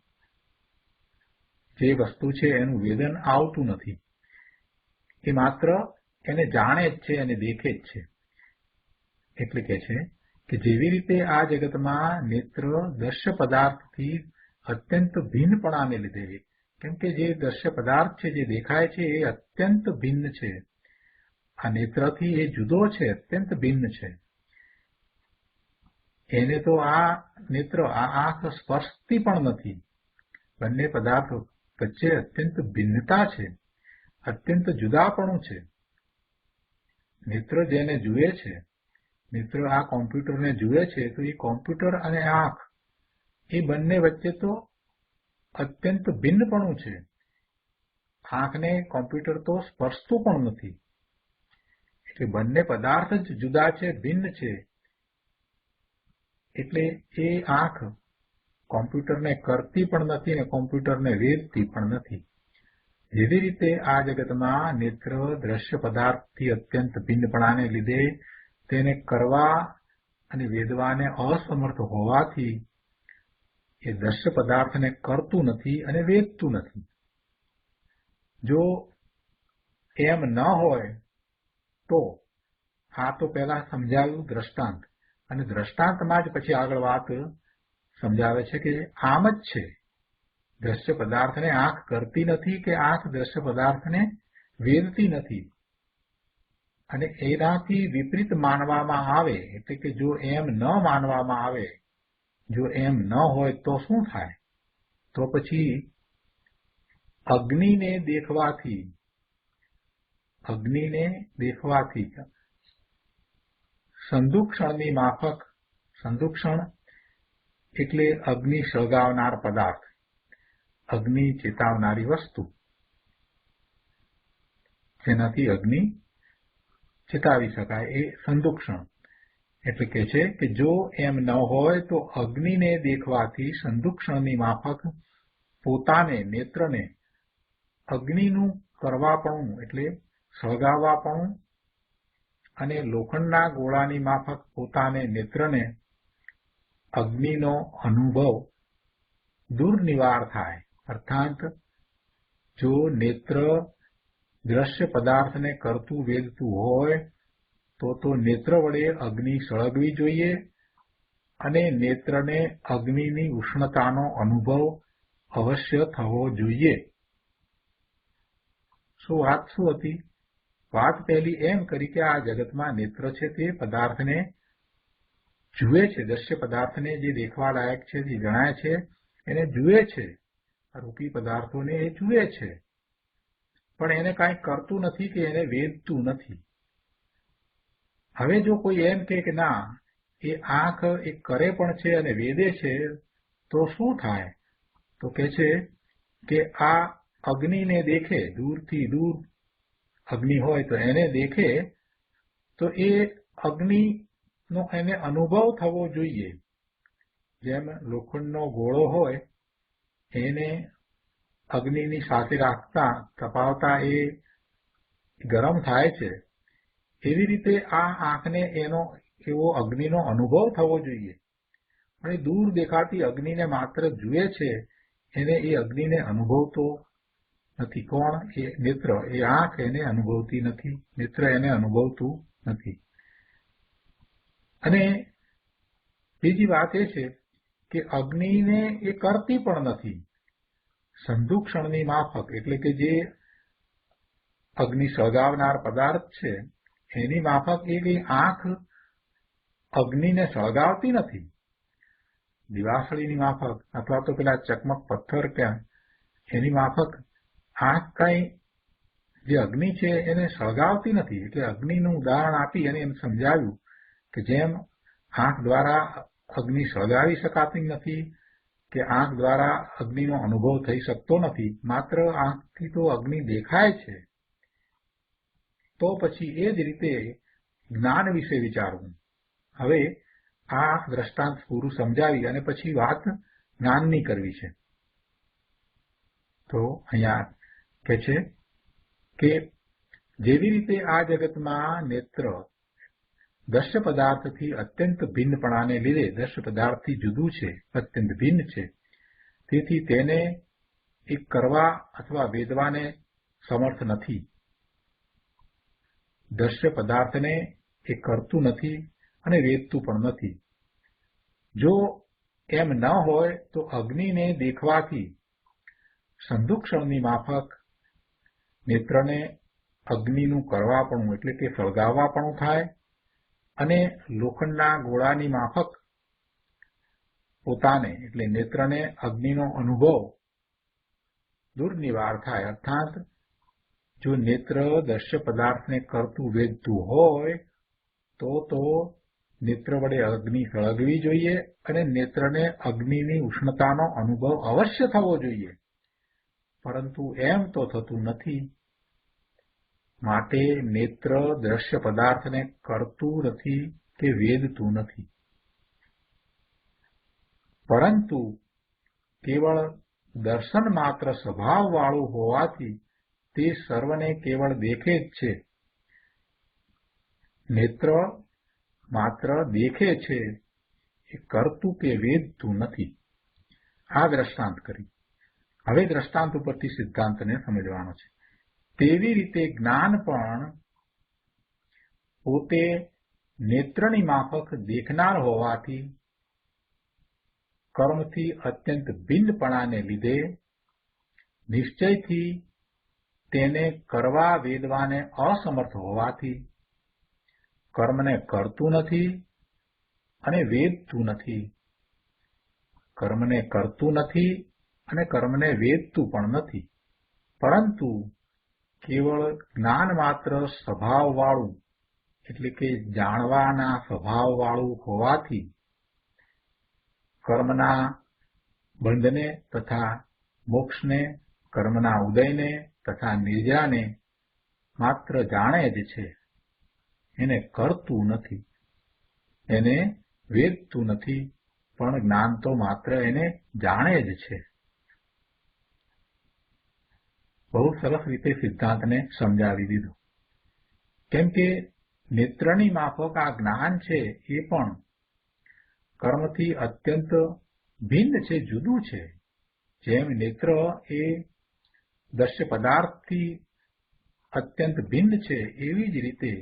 જે વસ્તુ છે એનું વેદન આવતું નથી. એ માત્ર એને જાણે જ છે અને દેખે જ છે. એટલે કે છે કે જેવી રીતે આ જગતમાં નેત્ર દ્રશ્ય પદાર્થથી અત્યંત ભિન્નપણાને લીધે, કેમ કે જે દ્રશ્ય પદાર્થ છે, જે દેખાય છે એ અત્યંત ભિન્ન છે. આ નેત્રથી એ જુદો છે, અત્યંત ભિન્ન છે. એને તો આ નેત્ર, આ આંખ સ્પર્શતી પણ નથી. બંને પદાર્થો વચ્ચે અત્યંત ભિન્નતા છે, અત્યંત જુદાપણું છે. નેત્ર જેને જુએ છે, નેત્ર આ કોમ્પ્યુટરને જુએ છે, તો એ કોમ્પ્યુટર અને આંખ એ બંને વચ્ચે તો અત્યંત ભિન્નપણું છે. આંખને કોમ્પ્યુટર તો સ્પર્શતું પણ નથી. એટલે બંને પદાર્થ જ જુદા છે, ભિન્ન છે. એટલે એ આંખ કોમ્પ્યુટરને કરતી પણ નથી અને કોમ્પ્યુટરને વેદતી પણ નથી. જેવી રીતે આ જગતમાં નેત્ર દ્રશ્ય પદાર્થથી અત્યંત ભિન્નપણાને લીધે તેને કરવા અને વેદવાને અસમર્થ હોવાથી એ દ્રશ્ય પદાર્થને કરતું નથી અને વેદતું નથી. જો એમ ન હોય તો આ તો પહેલા સમજાવ્યું દ્રષ્ટાંત, અને દ્રષ્ટાંતમાં જ પછી આગળ વાત સમજાવે છે કે આમ જ છે. દ્રશ્ય પદાર્થને આંખ કરતી નથી કે આંખ દ્રશ્ય પદાર્થને વેદતી નથી. અને એનાથી વિપરીત માનવામાં આવે, એટલે કે જો એમ ન માનવામાં આવે, જો એમ ન હોય તો શું થાય? તો પછી અગ્નિને દેખવાથી સંદુક્ષણની માફક, સંદુક્ષણ એટલે અગ્નિ સળગાવનાર પદાર્થ, અગ્નિ ચેતાવનારી વસ્તુ, જેનાથી અગ્નિ ચેતાવી શકાય, એ સંદુક્ષણ. એટલે કે છે કે જો એમ ન હોય તો અગ્નિને દેખવાથી સંદુક્ષણની માફક પોતાને, નેત્રને અગ્નિનું કરવાપણું એટલે સળગાવવાપણું અને લોખંડના ગોળાની માફક પોતાને, નેત્રને અગ્નિનો અનુભવ દુર્નિવાર થાય. અર્થાત જો નેત્ર દ્રશ્ય પદાર્થને કરતું વેદતું હોય તો નેત્ર વડે અગ્નિ સળગવી જોઈએ અને નેત્રને અગ્નિની ઉષ્ણતાનો અનુભવ અવશ્ય થવો જોઈએ. વાત શું હતી? વાત પહેલી એમ કરી કે આ જગતમાં નેત્ર છે તે પદાર્થને જુએ છે, દ્રશ્ય પદાર્થને જે દેખવા લાયક છે, જે જણાય છે એને જુએ છે, રૂપી પદાર્થોને એ જુએ છે, પણ એને કાંઈ કરતું નથી કે એને વેદતું નથી. હવે જો કોઈ એમ કે ના એ આંખ એ કરે પણ છે અને વેદે છે તો શું થાય? તો કે છે કે આ અગ્નિને દેખે, દૂરથી દૂર અગ્નિ હોય તો એને દેખે તો એ અગ્નિનો એને અનુભવ થવો જોઈએ. જેમ લોખંડનો ગોળો હોય એને અગ્નિની સાથે રાખતા, તપાવતા એ ગરમ થાય છે, એવી રીતે આ આંખને એનો એવો અગ્નિનો અનુભવ થવો જોઈએ. પણ એ દૂર દેખાતી અગ્નિને માત્ર જુએ છે, એને એ અગ્નિને અનુભવતો નથી. કોણ? એ નેત્ર, એ આંખ એને અનુભવતી નથી, નેત્ર એને અનુભવતું નથી. અને બીજી વાત એ છે કે અગ્નિને એ કરતી પણ નથી. સંદુક્ષણની માફક એટલે કે જે અગ્નિ સળગાવનાર પદાર્થ છે એની માફક એ આંખ અગ્નિને સળગાવતી નથી. દિવાસળીની માફક અથવા તો પેલા ચકમક પથ્થર ક્યાં એની માફક આંખ કઈ જે અગ્નિ છે એને સળગાવતી નથી. એટલે અગ્નિનું ઉદાહરણ આપી અને એમ સમજાવ્યું કે જેમ આંખ દ્વારા અગ્નિ સળગાવી શકાતી નથી કે આંખ દ્વારા અગ્નિનો અનુભવ થઈ શકતો નથી, માત્ર આંખથી તો અગ્નિ દેખાય છે. તો પછી એ જ રીતે જ્ઞાન વિશે વિચારવું. હવે આ દ્રષ્ટાંત પૂરું સમજાવી અને પછી વાત જ્ઞાનની કરવી છે. તો અહીંયા કે છે કે જેવી રીતે આ જગતમાં નેત્ર દ્રશ્ય પદાર્થથી અત્યંત ભિન્નપણાને લીધે દ્રશ્ય પદાર્થથી જુદું છે, અત્યંત ભિન્ન છે, તેથી તેને એક કરવા અથવા વેદવાને સમર્થ નથી. દ્રશ્ય પદાર્થને એ કરતું નથી અને વેદતું પણ નથી. જો એમ ન હોય તો અગ્નિને દેખવાથી સંદુક્ષણની માફક નેત્રને અગ્નિનું કરવાપણું એટલે કે સળગાવવાપણું થાય અને લોખંડના ગોળાની માફક પોતાને એટલે નેત્રને અગ્નિનો અનુભવ દુર્નિવાર થાય. અર્થાત જો નેત્ર દ્રશ્ય પદાર્થને કરતું વેદતું હોય તો નેત્ર વડે અગ્નિ સળગવી જોઈએ અને નેત્રને અગ્નિની ઉષ્ણતાનો અનુભવ અવશ્ય થવો જોઈએ. પરંતુ એમ તો થતું નથી. માટે નેત્ર દ્રશ્ય પદાર્થને કરતું નથી કે વેદતું નથી, પરંતુ કેવળ દર્શન માત્ર સ્વભાવવાળું હોવાથી તે સર્વને કેવળ દેખે જ છે. નેત્ર માત્ર દેખે છે, એ કરતું કે વેદતું નથી. આ દ્રષ્ટાંત કરી. હવે દ્રષ્ટાંત ઉપરથી સિદ્ધાંતને સમજવાનો છે. તેવી રીતે જ્ઞાન પણ પોતે નેત્રની માફક દેખનાર હોવાથી કર્મથી અત્યંત ભિન્નપણાને લીધે નિશ્ચયથી તેને કરવા વેદવાને અસમર્થ હોવાથી કર્મને કરતું નથી અને વેદતું નથી. કર્મને કરતું નથી અને કર્મને વેદતું પણ નથી, પરંતુ કેવળ જ્ઞાન માત્ર સ્વભાવવાળું એટલે કે જાણવાના સ્વભાવવાળું હોવાથી કર્મના બંધને તથા મોક્ષને, કર્મના ઉદયને તથા નિદ્રાને માત્ર જાણે જ છે, એને કરતું નથી, એને વેદતું નથી, પણ જ્ઞાન તો માત્ર એને જાણે જ છે. બહુ સરસ રીતે સિદ્ધાંતને સમજાવી દીધો. કેમ કે નેત્રની માફક આ જ્ઞાન છે એ પણ કર્મથી અત્યંત ભિન્ન છે, જુદું છે. જેમ નેત્ર એ દ્રશ્ય પદાર્થથી અત્યંત ભિન્ન છે, એવી જ રીતે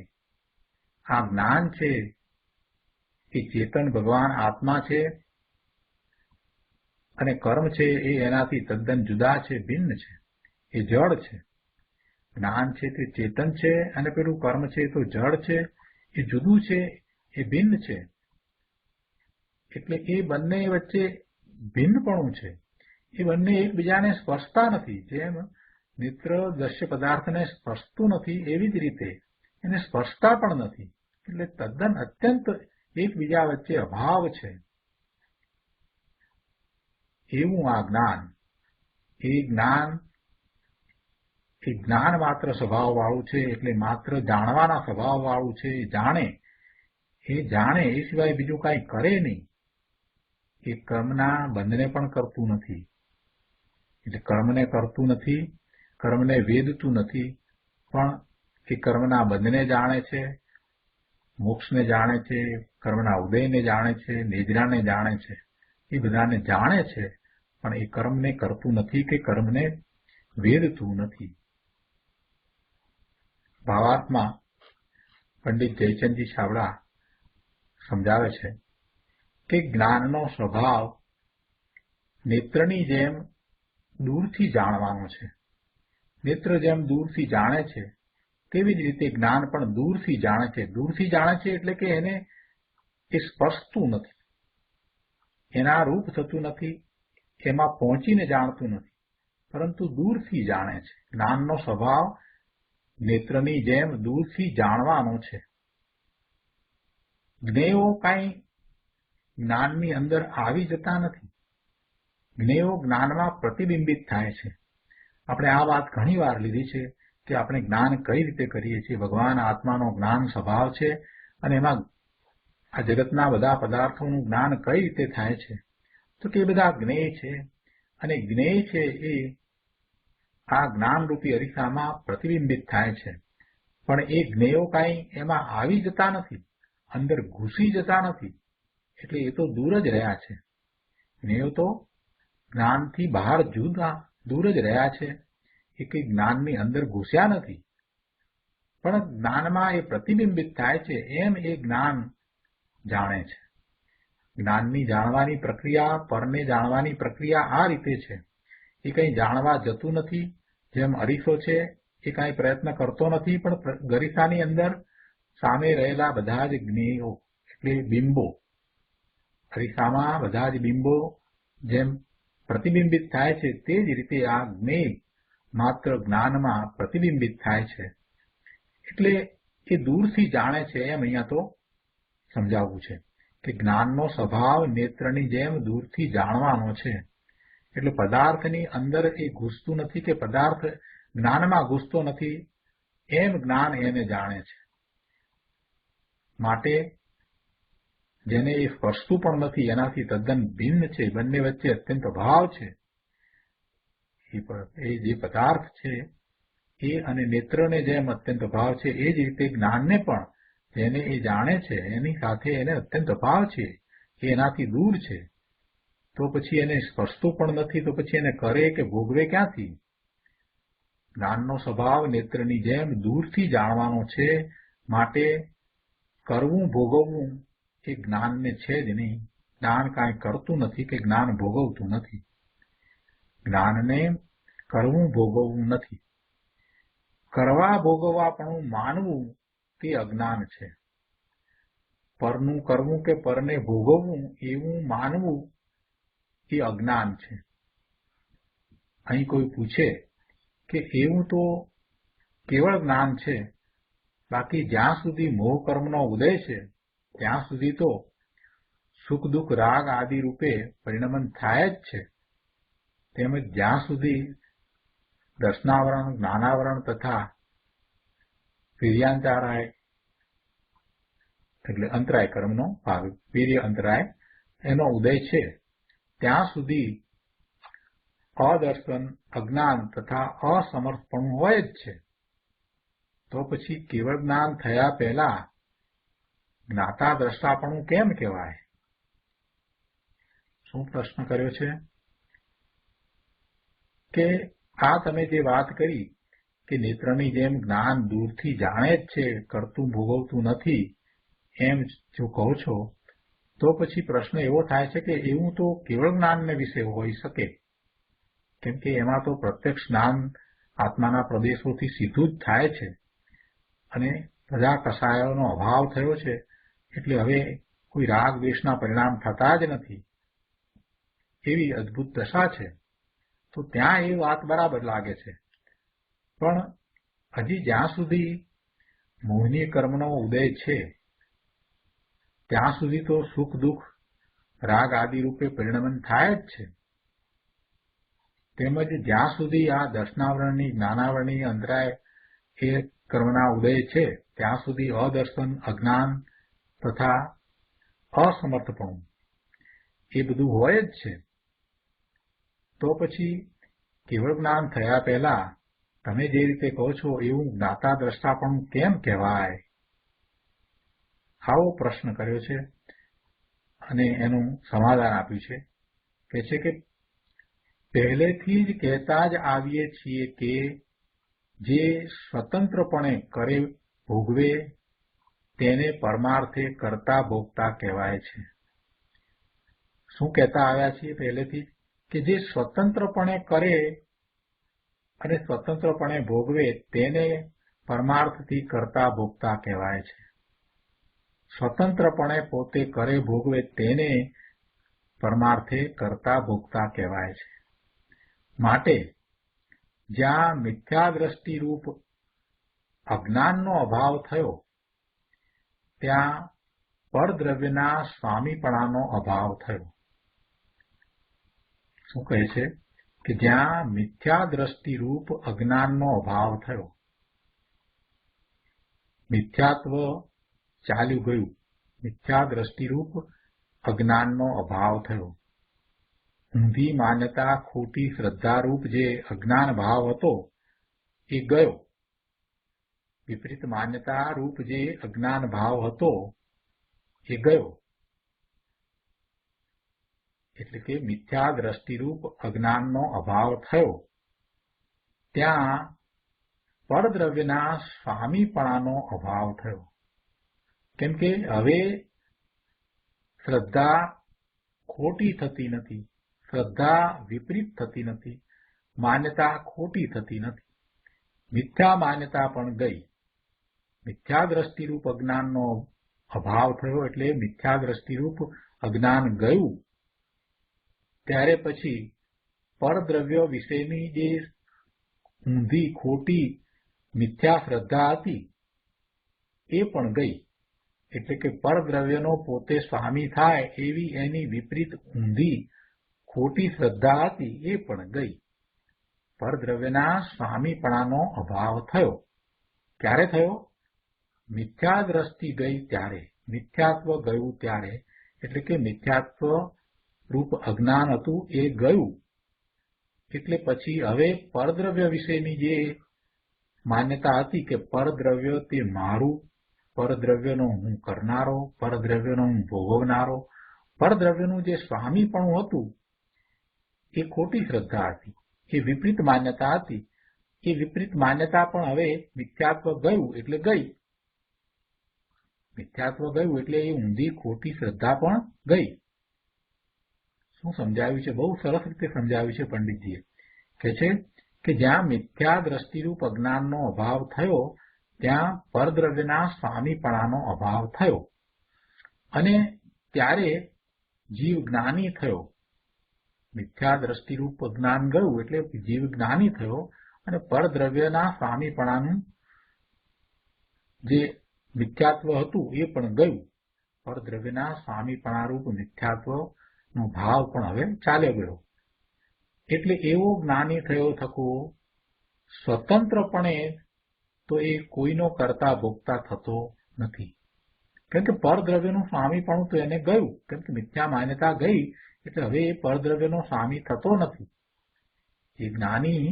આ જ્ઞાન છે એ ચેતન ભગવાન આત્મા છે, અને કર્મ છે એ એનાથી તદ્દન જુદા છે, ભિન્ન છે, એ જડ છે. જ્ઞાન છે તે ચેતન છે, અને પેલું કર્મ છે તો જડ છે, એ જુદું છે, એ ભિન્ન છે. એટલે એ બંને વચ્ચે ભિન્નપણું છે. એ બંને એકબીજાને સ્પર્શતા નથી. જેમ નેત્ર દ્રશ્ય પદાર્થને સ્પર્શતું નથી, એવી જ રીતે એને સ્પર્શતા પણ નથી. એટલે તદ્દન અત્યંત એકબીજા વચ્ચે અભાવ છે. એવું આ જ્ઞાન, એ જ્ઞાન માત્ર સ્વભાવવાળું છે, એટલે માત્ર જાણવાના સ્વભાવવાળું છે. એ જાણે એ સિવાય બીજું કાંઈ કરે નહીં. એ કર્મના બંધને પણ કરતું નથી. એટલે કર્મને કરતું નથી, કર્મને વેદતું નથી, પણ એ કર્મના બંધને જાણે છે, મોક્ષને જાણે છે, કર્મના ઉદયને જાણે છે, નિદ્રાને જાણે છે. એ બધાને જાણે છે, પણ એ કર્મને કરતું નથી કે કર્મને વેદતું નથી. ભાવાર્થમાં પંડિત જયચંદજી છાબડા સમજાવે છે કે જ્ઞાનનો સ્વભાવ નેત્રની જેમ દૂરથી જાણવાનો છે. નેત્ર જેમ દૂરથી જાણે છે, તેવી જ રીતે જ્ઞાન પણ દૂરથી જાણે છે. દૂરથી જાણે છે એટલે કે એને એ સ્પર્શતું નથી, એના રૂપ થતું નથી, એમાં પહોંચીને જાણતું નથી, પરંતુ દૂરથી જાણે છે. જ્ઞાનનો સ્વભાવ નેત્રની જેમ દૂરથી જાણવાનો છે. જ્ઞેયો કાંઈ જ્ઞાનની અંદર આવી જતા નથી. જ્ઞેયો જ્ઞાનમાં પ્રતિબિંબિત થાય છે. આપણે આ વાત ઘણી વાર લીધી છે કે આપણે જ્ઞાન કઈ રીતે કરીએ છીએ. ભગવાન આત્માનો જ્ઞાન સ્વભાવ છે, અને એમાં આ જગતના બધા પદાર્થોનું જ્ઞાન કઈ રીતે થાય છે, તો કે એ બધા જ્ઞેય છે, અને જ્ઞેય છે એ આ જ્ઞાનરૂપી અરીસામાં પ્રતિબિંબિત થાય છે. પણ એ જ્ઞેયો કાંઈ એમાં આવી જતા નથી, અંદર ઘૂસી જતા નથી. એટલે એ તો દૂર જ રહ્યા છે. જ્ઞેયો તો જ્ઞાનથી બહાર દૂર જ રહ્યા છે. એ કંઈ જ્ઞાનની અંદર ઘૂસ્યા નથી, પણ જ્ઞાનમાં એ પ્રતિબિંબિત થાય છે. એમ એ જ્ઞાન જાણે છે. જ્ઞાનની જાણવાની પ્રક્રિયા, પરને જાણવાની પ્રક્રિયા આ રીતે છે. એ કંઈ જાણવા જતું નથી. જેમ અરીસો છે, એ કાંઈ પ્રયત્ન કરતો નથી, પણ અરીસાની અંદર સામે રહેલા બધા જ જ્ઞેયો એટલે બિંબો, અરીસામાં બધા જ બિંબો જેમ પ્રતિબિંબિત થાય છે, તે જ રીતે આ જ્ઞેય માત્ર જ્ઞાનમાં પ્રતિબિંબિત થાય છે. એટલે એ દૂરથી જાણે છે. એમ અહીંયા તો સમજાવવું છે કે જ્ઞાનનો સ્વભાવ નેત્રની જેમ દૂરથી જાણવાનો છે. એટલે પદાર્થની અંદર એ ઘૂસતું નથી, કે પદાર્થ જ્ઞાનમાં ઘૂસતો નથી, એમ જ્ઞાન એને જાણે છે. માટે જેને એ સ્પર્શતું પણ નથી, એનાથી તદ્દન ભિન્ન છે, બંને વચ્ચે અત્યંત અભાવ છે. એ જે પદાર્થ છે એ અને નેત્રને જેમ અત્યંત અભાવ છે, એ જ રીતે જ્ઞાનને પણ જેને એ જાણે છે એની સાથે એને અત્યંત અભાવ છે. એ એનાથી દૂર છે. તો પછી એને સ્પર્શતું પણ નથી, તો પછી એને કરે કે ભોગવે ક્યાંથી? જ્ઞાનનો સ્વભાવ નેત્રની જેમ દૂરથી જાણવાનો છે. માટે કરવું ભોગવવું એ જ્ઞાનને છે જ નહીં. જ્ઞાન કાંઈ કરતું નથી કે જ્ઞાન ભોગવતું નથી. જ્ઞાનને કરવું ભોગવવું નથી. કરવા ભોગવવાપણું માનવું તે અજ્ઞાન છે. પરનું કરવું કે પરને ભોગવવું એવું માનવું એ અજ્ઞાન છે. અહીં કોઈ પૂછે કે એવું તો કેવળ જ્ઞાન છે, બાકી જ્યાં સુધી મોહ કર્મનો ઉદય છે ત્યાં સુધી તો સુખ દુઃખ રાગ આદિ રૂપે પરિણમન થાય જ છે. તેમજ જ્યાં સુધી દર્શનાવરણ, જ્ઞાનાવરણ તથા વીર્યાંતરાય એટલે અંતરાય કર્મનો ભાગ, વીર્ય અંતરાય એનો ઉદય છે ત્યાં સુધી અદર્શન, અજ્ઞાન તથા અસમર્થપણું હોય જ છે. તો પછી કેવળ જ્ઞાન થયા પહેલા જ્ઞાતા દ્રષ્ટાપણું કેમ કહેવાય? શું પ્રશ્ન કર્યો છે કે આ તમે જે વાત કરી કે નેત્રની જેમ જ્ઞાન દૂરથી જાણે જ છે, કરતું ભોગવતું નથી, એમ જો કહો છો તો પછી પ્રશ્ન એવો થાય છે કે એવું તો કેવળ જ્ઞાનને વિશે હોઈ શકે, કેમ કે એમાં તો પ્રત્યક્ષ જ્ઞાન આત્માના પ્રદેશોથી સીધું જ થાય છે અને બધા કસાયોનો અભાવ થયો છે એટલે હવે કોઈ રાગ દ્વેષના પરિણામ થતા જ નથી, એવી અદભુત દશા છે. તો ત્યાં એ વાત બરાબર લાગે છે. પણ હજી જ્યાં સુધી મોહની કર્મનો ઉદય છે ત્યાં સુધી તો સુખ દુઃખ રાગ આદિ રૂપે પરિણમન થાય જ છે. તેમજ જ્યાં સુધી આ દર્શનાવરણની, જ્ઞાનાવરણની અંતરાય એ કર્મના ઉદય છે ત્યાં સુધી અદર્શન, અજ્ઞાન તથા અસમર્થપણું એ બધું હોય જ છે. તો પછી કેવળ જ્ઞાન થયા પહેલા તમે જે રીતે કહો છો એવું જ્ઞાતા દ્રષ્ટાપણું કેમ કહેવાય? આવો પ્રશ્ન કર્યો છે અને એનું સમાધાન આપ્યું છે. કહે છે કે પહેલેથી જ કહેતા જ આવીએ છીએ કે જે સ્વતંત્રપણે કરે ભોગવે તેને પરમાર્થે કરતા ભોગતા કહેવાય છે. શું કહેતા આવ્યા છીએ પહેલેથી? કે જે સ્વતંત્રપણે કરે અને સ્વતંત્રપણે ભોગવે તેને પરમાર્થથી કરતા ભોગતા કહેવાય છે. સ્વતંત્રપણે પોતે કરે ભોગવે તેને પરમાર્થે કરતા ભોગતા કહેવાય છે. માટે જ્યાં મિથ્યા દ્રષ્ટિ રૂપ અજ્ઞાનનો અભાવ થયો ત્યાં પરદ્રવ્યના સ્વામીપણાનો અભાવ થયો. શું કહે છે કે જ્યાં મિથ્યા દ્રષ્ટિ રૂપ અજ્ઞાનનો અભાવ થયો, મિથ્યાત્વ ચાલ્યું ગયું, મિથ્યા દ્રષ્ટિરૂપ અજ્ઞાનનો અભાવ થયો. ઊંધી માન્યતા, ખોટી શ્રદ્ધારૂપ જે અજ્ઞાન ભાવ હતો એ ગયો. વિપરીત માન્યતા રૂપ જે અજ્ઞાન ભાવ હતો એ ગયો. એટલે કે મિથ્યા દ્રષ્ટિરૂપ અજ્ઞાનનો અભાવ થયો ત્યાં પરદ્રવ્યના સ્વામીપણાનો અભાવ થયો. કેમ કે હવે શ્રદ્ધા ખોટી થતી નથી, શ્રદ્ધા વિપરીત થતી નથી, માન્યતા ખોટી થતી નથી. મિથ્યા માન્યતા પણ ગઈ. મિથ્યા દ્રષ્ટિરૂપ અજ્ઞાનનો અભાવ થયો એટલે મિથ્યા દ્રષ્ટિરૂપ અજ્ઞાન ગયું. ત્યારે પછી પરદ્રવ્ય વિશેની જે ઊંધી ખોટી મિથ્યા શ્રદ્ધા હતી એ પણ ગઈ. એટલે કે પરદ્રવ્યનો પોતે સ્વામી થાય એવી એની વિપરીત ઊંધી ખોટી શ્રદ્ધા હતી એ પણ ગઈ. પરદ્રવ્યના સ્વામીપણાનો અભાવ થયો. ક્યારે થયો? મિથ્યા દ્રષ્ટિ ગઈ ત્યારે, મિથ્યાત્વ ગયું ત્યારે. એટલે કે મિથ્યાત્વ રૂપ અજ્ઞાન હતું એ ગયું. એટલે પછી હવે પરદ્રવ્ય વિશેની જે માન્યતા હતી કે પરદ્રવ્ય તે મારું, પરદ્રવ્યનો હું કરનારો, પરદ્રવ્યનો હું ભોગવનારો, પરદ્રવ્યનું જે સ્વામીપણું હતું એ ખોટી શ્રદ્ધા હતી, એ વિપરીત માન્યતા હતી. એ વિપરીત માન્યતા પણ હવે મિથ્યાત્વ ગયું એટલે ગઈ. મિથ્યાત્વ ગયું એટલે એ ઊંધી ખોટી શ્રદ્ધા પણ ગઈ. શું સમજાવ્યું છે? બહુ સરસ રીતે સમજાવ્યું છે પંડિતજીએ. કહે છે કે જ્યાં મિથ્યા દ્રષ્ટિરૂપ અજ્ઞાનનો અભાવ થયો ત્યાં પરદ્રવ્યના સ્વામીપણાનો અભાવ થયો અને ત્યારે જીવ જ્ઞાની થયો. મિથ્યા દ્રષ્ટિરૂપ જ્ઞાન ગયું એટલે જીવ જ્ઞાની થયો અને પરદ્રવ્યના સ્વામીપણાનું જે મિથ્યાત્વ હતું એ પણ ગયું. પરદ્રવ્યના સ્વામીપણારૂપ મિથ્યાત્વનો ભાવ પણ હવે ચાલ્યો ગયો. એટલે એવો જ્ઞાની થયો થકો સ્વતંત્રપણે તો એ કોઈનો કરતા ભોગતા થતો નથી. કેમ કે પરદ્રવ્યનું સ્વામીપણું તો એને ગયું, કેમ કે મિથ્યા માન્યતા ગઈ એટલે હવે એ પરદ્રવ્યનો સ્વામી થતો નથી. એ જ્ઞાની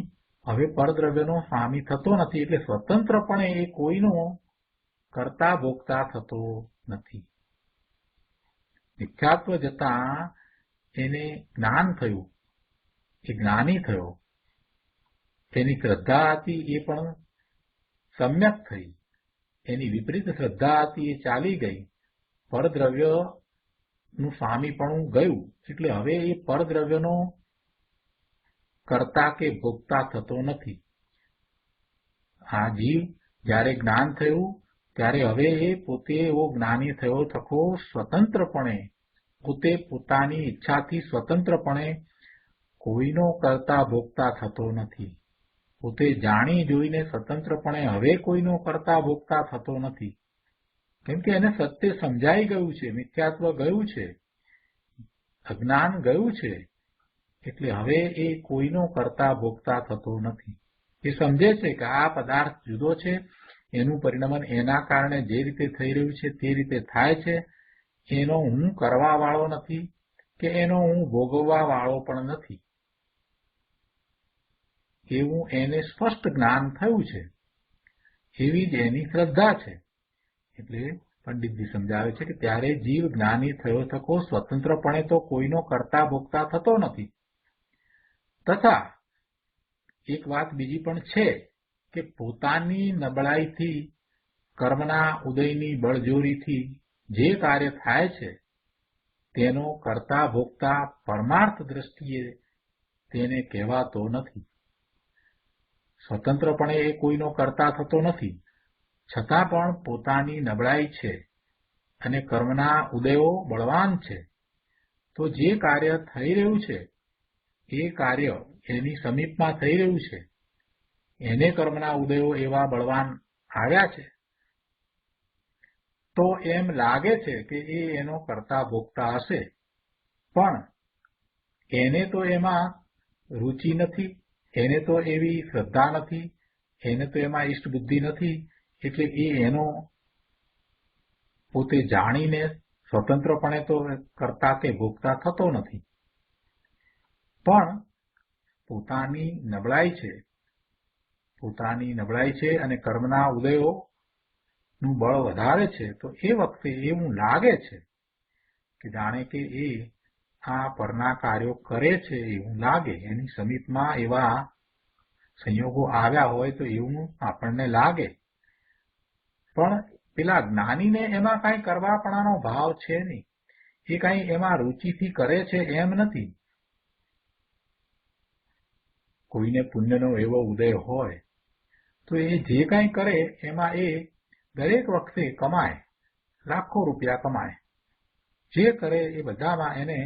હવે પરદ્રવ્યનો સ્વામી થતો નથી એટલે સ્વતંત્રપણે એ કોઈનો કરતા ભોગતા થતો નથી. મિથ્યાત્વ જતા એને જ્ઞાન થયું, એ જ્ઞાની થયો. એની શ્રદ્ધા હતી એ પણ સમ્યક થઈ, એની વિપરીત શ્રદ્ધા હતી એ ચાલી ગઈ. પરદ્રવ્યનું સ્વામીપણું ગયું એટલે હવે એ પરદ્રવ્યનો કરતા કે ભોગતા થતો નથી. આ જીવ જ્યારે જ્ઞાન થયું ત્યારે હવે એ પોતે એવો જ્ઞાની થયો થકો સ્વતંત્રપણે પોતે પોતાની ઈચ્છાથી સ્વતંત્રપણે કોઈનો કરતા ભોગતા થતો નથી. પોતે જાણી જોઈને સ્વતંત્રપણે હવે કોઈનો કરતા ભોગતા થતો નથી. કેમ કે એને સત્ય સમજાઈ ગયું છે, મિથ્યાત્વ ગયું છે, અજ્ઞાન ગયું છે, એટલે હવે એ કોઈનો કરતા ભોગતા થતો નથી. એ સમજે છે કે આ પદાર્થ જુદો છે, એનું પરિણમન એના કારણે જે રીતે થઈ રહ્યું છે તે રીતે થાય છે. એનો હું કરવા વાળો નથી કે એનો હું ભોગવવા વાળો પણ નથી. એવું એને સ્પષ્ટ જ્ઞાન થયું છે. એવી જ એની શ્રદ્ધા છે. એટલે પંડિતજી સમજાવે છે કે ત્યારે જીવ જ્ઞાની થયો થકો સ્વતંત્રપણે તો કોઈનો કરતા ભોગતા થતો નથી. તથા એક વાત બીજી પણ છે કે પોતાની નબળાઈથી કર્મના ઉદયની બળજોરીથી જે કાર્ય થાય છે તેનો કરતા ભોગતા પરમાર્થ દ્રષ્ટિએ તેને કહેવાતો નથી. સ્વતંત્રપણે એ કોઈનો કરતા થતો નથી, છતાં પણ પોતાની નબળાઈ છે અને કર્મના ઉદયો બળવાન છે. તો જે કાર્ય થઈ રહ્યું છે એ કાર્ય એની સમીપમાં થઈ રહ્યું છે, એને કર્મના ઉદયો એવા બળવાન આવ્યા છે, તો એમ લાગે છે કે એ એનો કરતા ભોગતા હશે. પણ એને તો એમાં રુચિ નથી, એને તો એવી શ્રદ્ધા નથી, એને તો એમાં ઈષ્ટ બુદ્ધિ નથી. એટલે એ એનો પોતે જાણીને સ્વતંત્રપણે તો કરતા કે ભોગતા થતો નથી. પણ પોતાની નબળાઈ છે અને કર્મના ઉદયોનું બળ વધારે છે. તો એ વખતે એવું લાગે છે કે જાણે કે એ આ પરના કાર્યો કરે છે એવું લાગે. એની સમીપમાં એવા સંયોગો આવ્યા હોય તો એવું આપણને લાગે. પણ પેલા જ્ઞાનીને એમાં કાંઈ કરવાપણાનો ભાવ છે નહીં. એ કાંઈ એમાં રુચિથી કરે છે એમ નથી. કોઈને પુણ્યનો એવો ઉદય હોય તો એ જે કાંઈ કરે એમાં એ દરેક વખતે કમાય, લાખો રૂપિયા કમાય. જે કરે એ બધામાં એને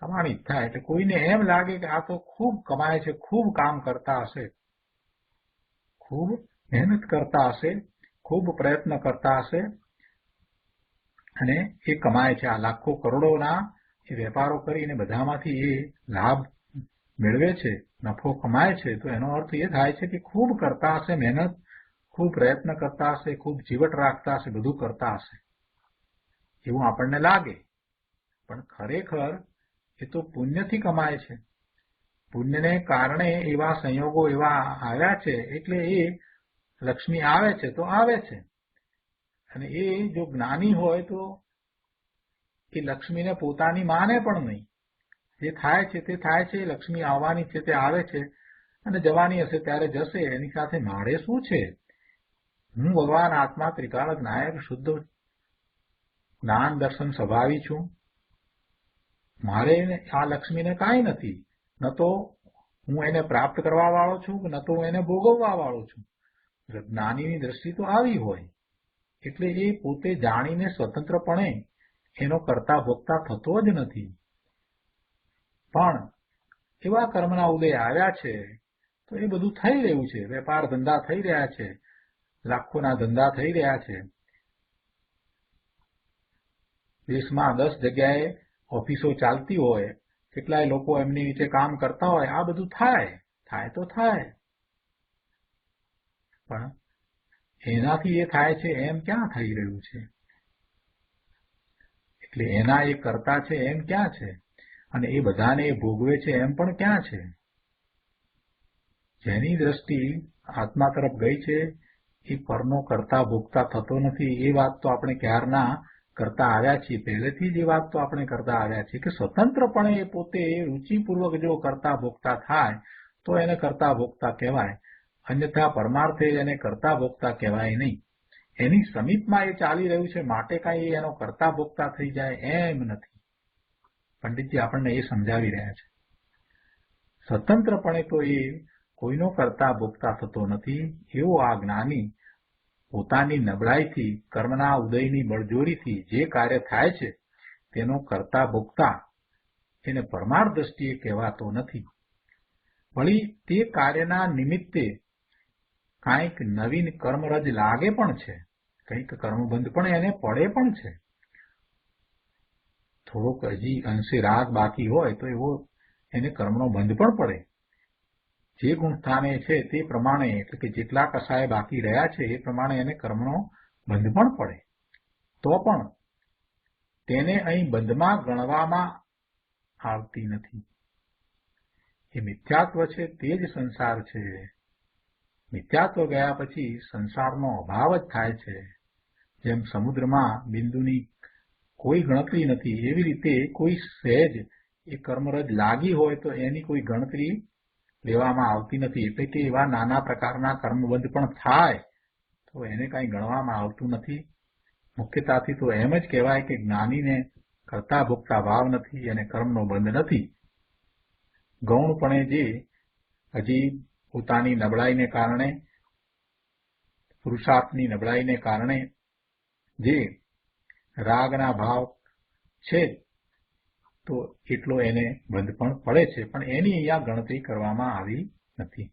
કમાણી જ થાય. એટલે કોઈને એમ લાગે કે આ તો ખૂબ કમાય છે, ખૂબ કામ કરતા હશે, ખૂબ મહેનત કરતા હશે, ખૂબ પ્રયત્ન કરતા હશે અને એ કમાય છે. આ લાખો કરોડોના એ વેપારો કરીને બધામાંથી એ લાભ મેળવે છે, નફો કમાય છે. તો એનો અર્થ એ થાય છે કે ખૂબ કરતા હશે મહેનત, ખૂબ પ્રયત્ન કરતા હશે, ખૂબ જીવટ રાખતા હશે, બધું કરતા હશે એવું આપણને લાગે. પણ ખરેખર એ તો પુણ્યથી કમાય છે. પુણ્યને કારણે એવા સંયોગો એવા આવ્યા છે એટલે એ લક્ષ્મી આવે છે તો આવે છે. અને એ જો જ્ઞાની હોય તો એ લક્ષ્મીને પોતાની માને પણ નહીં. જે થાય છે તે થાય છે, લક્ષ્મી આવવાની છે તે આવે છે અને જવાની હશે ત્યારે જશે. એની સાથે મારે શું છે? હું ભગવાન આત્મા ત્રિકાળ નાયક શુદ્ધ જ્ઞાન દર્શન સ્વભાવી છું. મારે આ લક્ષ્મીને કાંઈ નથી. ન તો હું એને પ્રાપ્ત કરવા વાળો છું, ન તો હું એને ભોગવવા વાળો છું. જ્ઞાનીની દ્રષ્ટિ તો આવી હોય એટલે એ પોતે જાણીને સ્વતંત્રપણે એનો કરતા ભોગતા થતો જ નથી. પણ એવા કર્મના ઉદય આવ્યા છે તો એ બધું થઈ રહ્યું છે. વેપાર ધંધા થઈ રહ્યા છે, લાખોના ધંધા થઈ રહ્યા છે. દેશમાં 10 જગ્યાએ ઓફિસો ચાલતી હોય, કેટલાય લોકો એમની નીચે કામ કરતા હોય, આ બધું થાય તો થાય, પણ એનાથી એ થાય છે એમ ક્યાં થઈ રહ્યું છે? એટલે એના એ કરતા છે એમ ક્યાં છે? અને એ બધાને એ ભોગવે છે એમ પણ ક્યાં છે? જેની દ્રષ્ટિ આત્મા તરફ ગઈ છે એ પરનો કરતા ભોગતા થતો નથી. એ વાત તો આપણે ક્યારના કરતા આવ્યા છીએ. પહેલેથી જ એ વાત તો આપણે કરતા આવ્યા છીએ કે સ્વતંત્રપણે એ પોતે રુચિપૂર્વક જો કરતા ભોગતા થાય તો એને કરતા ભોગતા કહેવાય. અન્યથા પરમાર્થે એને કરતા ભોગતા કહેવાય નહીં. એની સમીપમાં એ ચાલી રહ્યું છે માટે કાંઈ એનો કરતા ભોગતા થઈ જાય એમ નથી. પંડિતજી આપણને એ સમજાવી રહ્યા છે. સ્વતંત્રપણે તો એ કોઈનો કરતા ભોગતા થતો નથી. એવો આ જ્ઞાની પોતાની નબળાઈથી, કર્મના ઉદયની બળજોરીથી જે કાર્ય થાય છે તેનો કરતા ભોગતા એને પરમાર્થ દ્રષ્ટિએ કહેવાતો નથી. વળી તે કાર્યના નિમિત્તે કાંઈક નવીન કર્મરજ લાગે પણ છે, કંઈક કર્મબંધ પણ એને પડે પણ છે. થોડોક હજી અંશે રાગ બાકી હોય તો એવો એને કર્મનો બંધ પણ પડે. જે ગુણસ્થાને છે તે પ્રમાણે, એટલે કે જેટલા કસાય બાકી રહ્યા છે એ પ્રમાણે એને કર્મનો બંધ પણ પડે. તો પણ તેને અહીં બંધમાં ગણવામાં આવતી નથી. એ મિથ્યાત્વ છે તે જ સંસાર છે. મિથ્યાત્વ ગયા પછી સંસારનો અભાવ જ થાય છે. જેમ સમુદ્રમાં બિંદુની કોઈ ગણતરી નથી, એવી રીતે કોઈ સહેજ એ કર્મરજ લાગી હોય તો એની કોઈ ગણતરી લેવામાં આવતી નથી. એટલે કે એવા નાના પ્રકારના કર્મબંધ પણ થાય તો એને કાંઈ ગણવામાં આવતું નથી. મુખ્યતાથી તો એમ જ કહેવાય કે જ્ઞાનીને કરતા ભોગતા ભાવ નથી અને કર્મનો બંધ નથી. ગૌણપણે જે હજી પોતાની નબળાઈને કારણે, પુરુષાર્થની નબળાઈને કારણે જે રાગના ભાવ છે તો એટલો એને બંધ પણ પડે છે, પણ એની અહીંયા ગણતરી કરવામાં આવી નથી.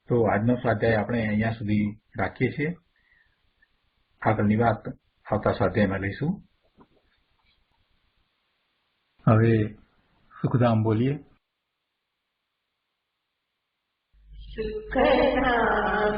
તો આજનો સ્વાધ્યાય આપણે અહીંયા સુધી રાખીએ છીએ. આગળની વાત આવતા સ્વાધ્યાયમાં લઈશું. હવે સુખધામ બોલીએ. સુખધામ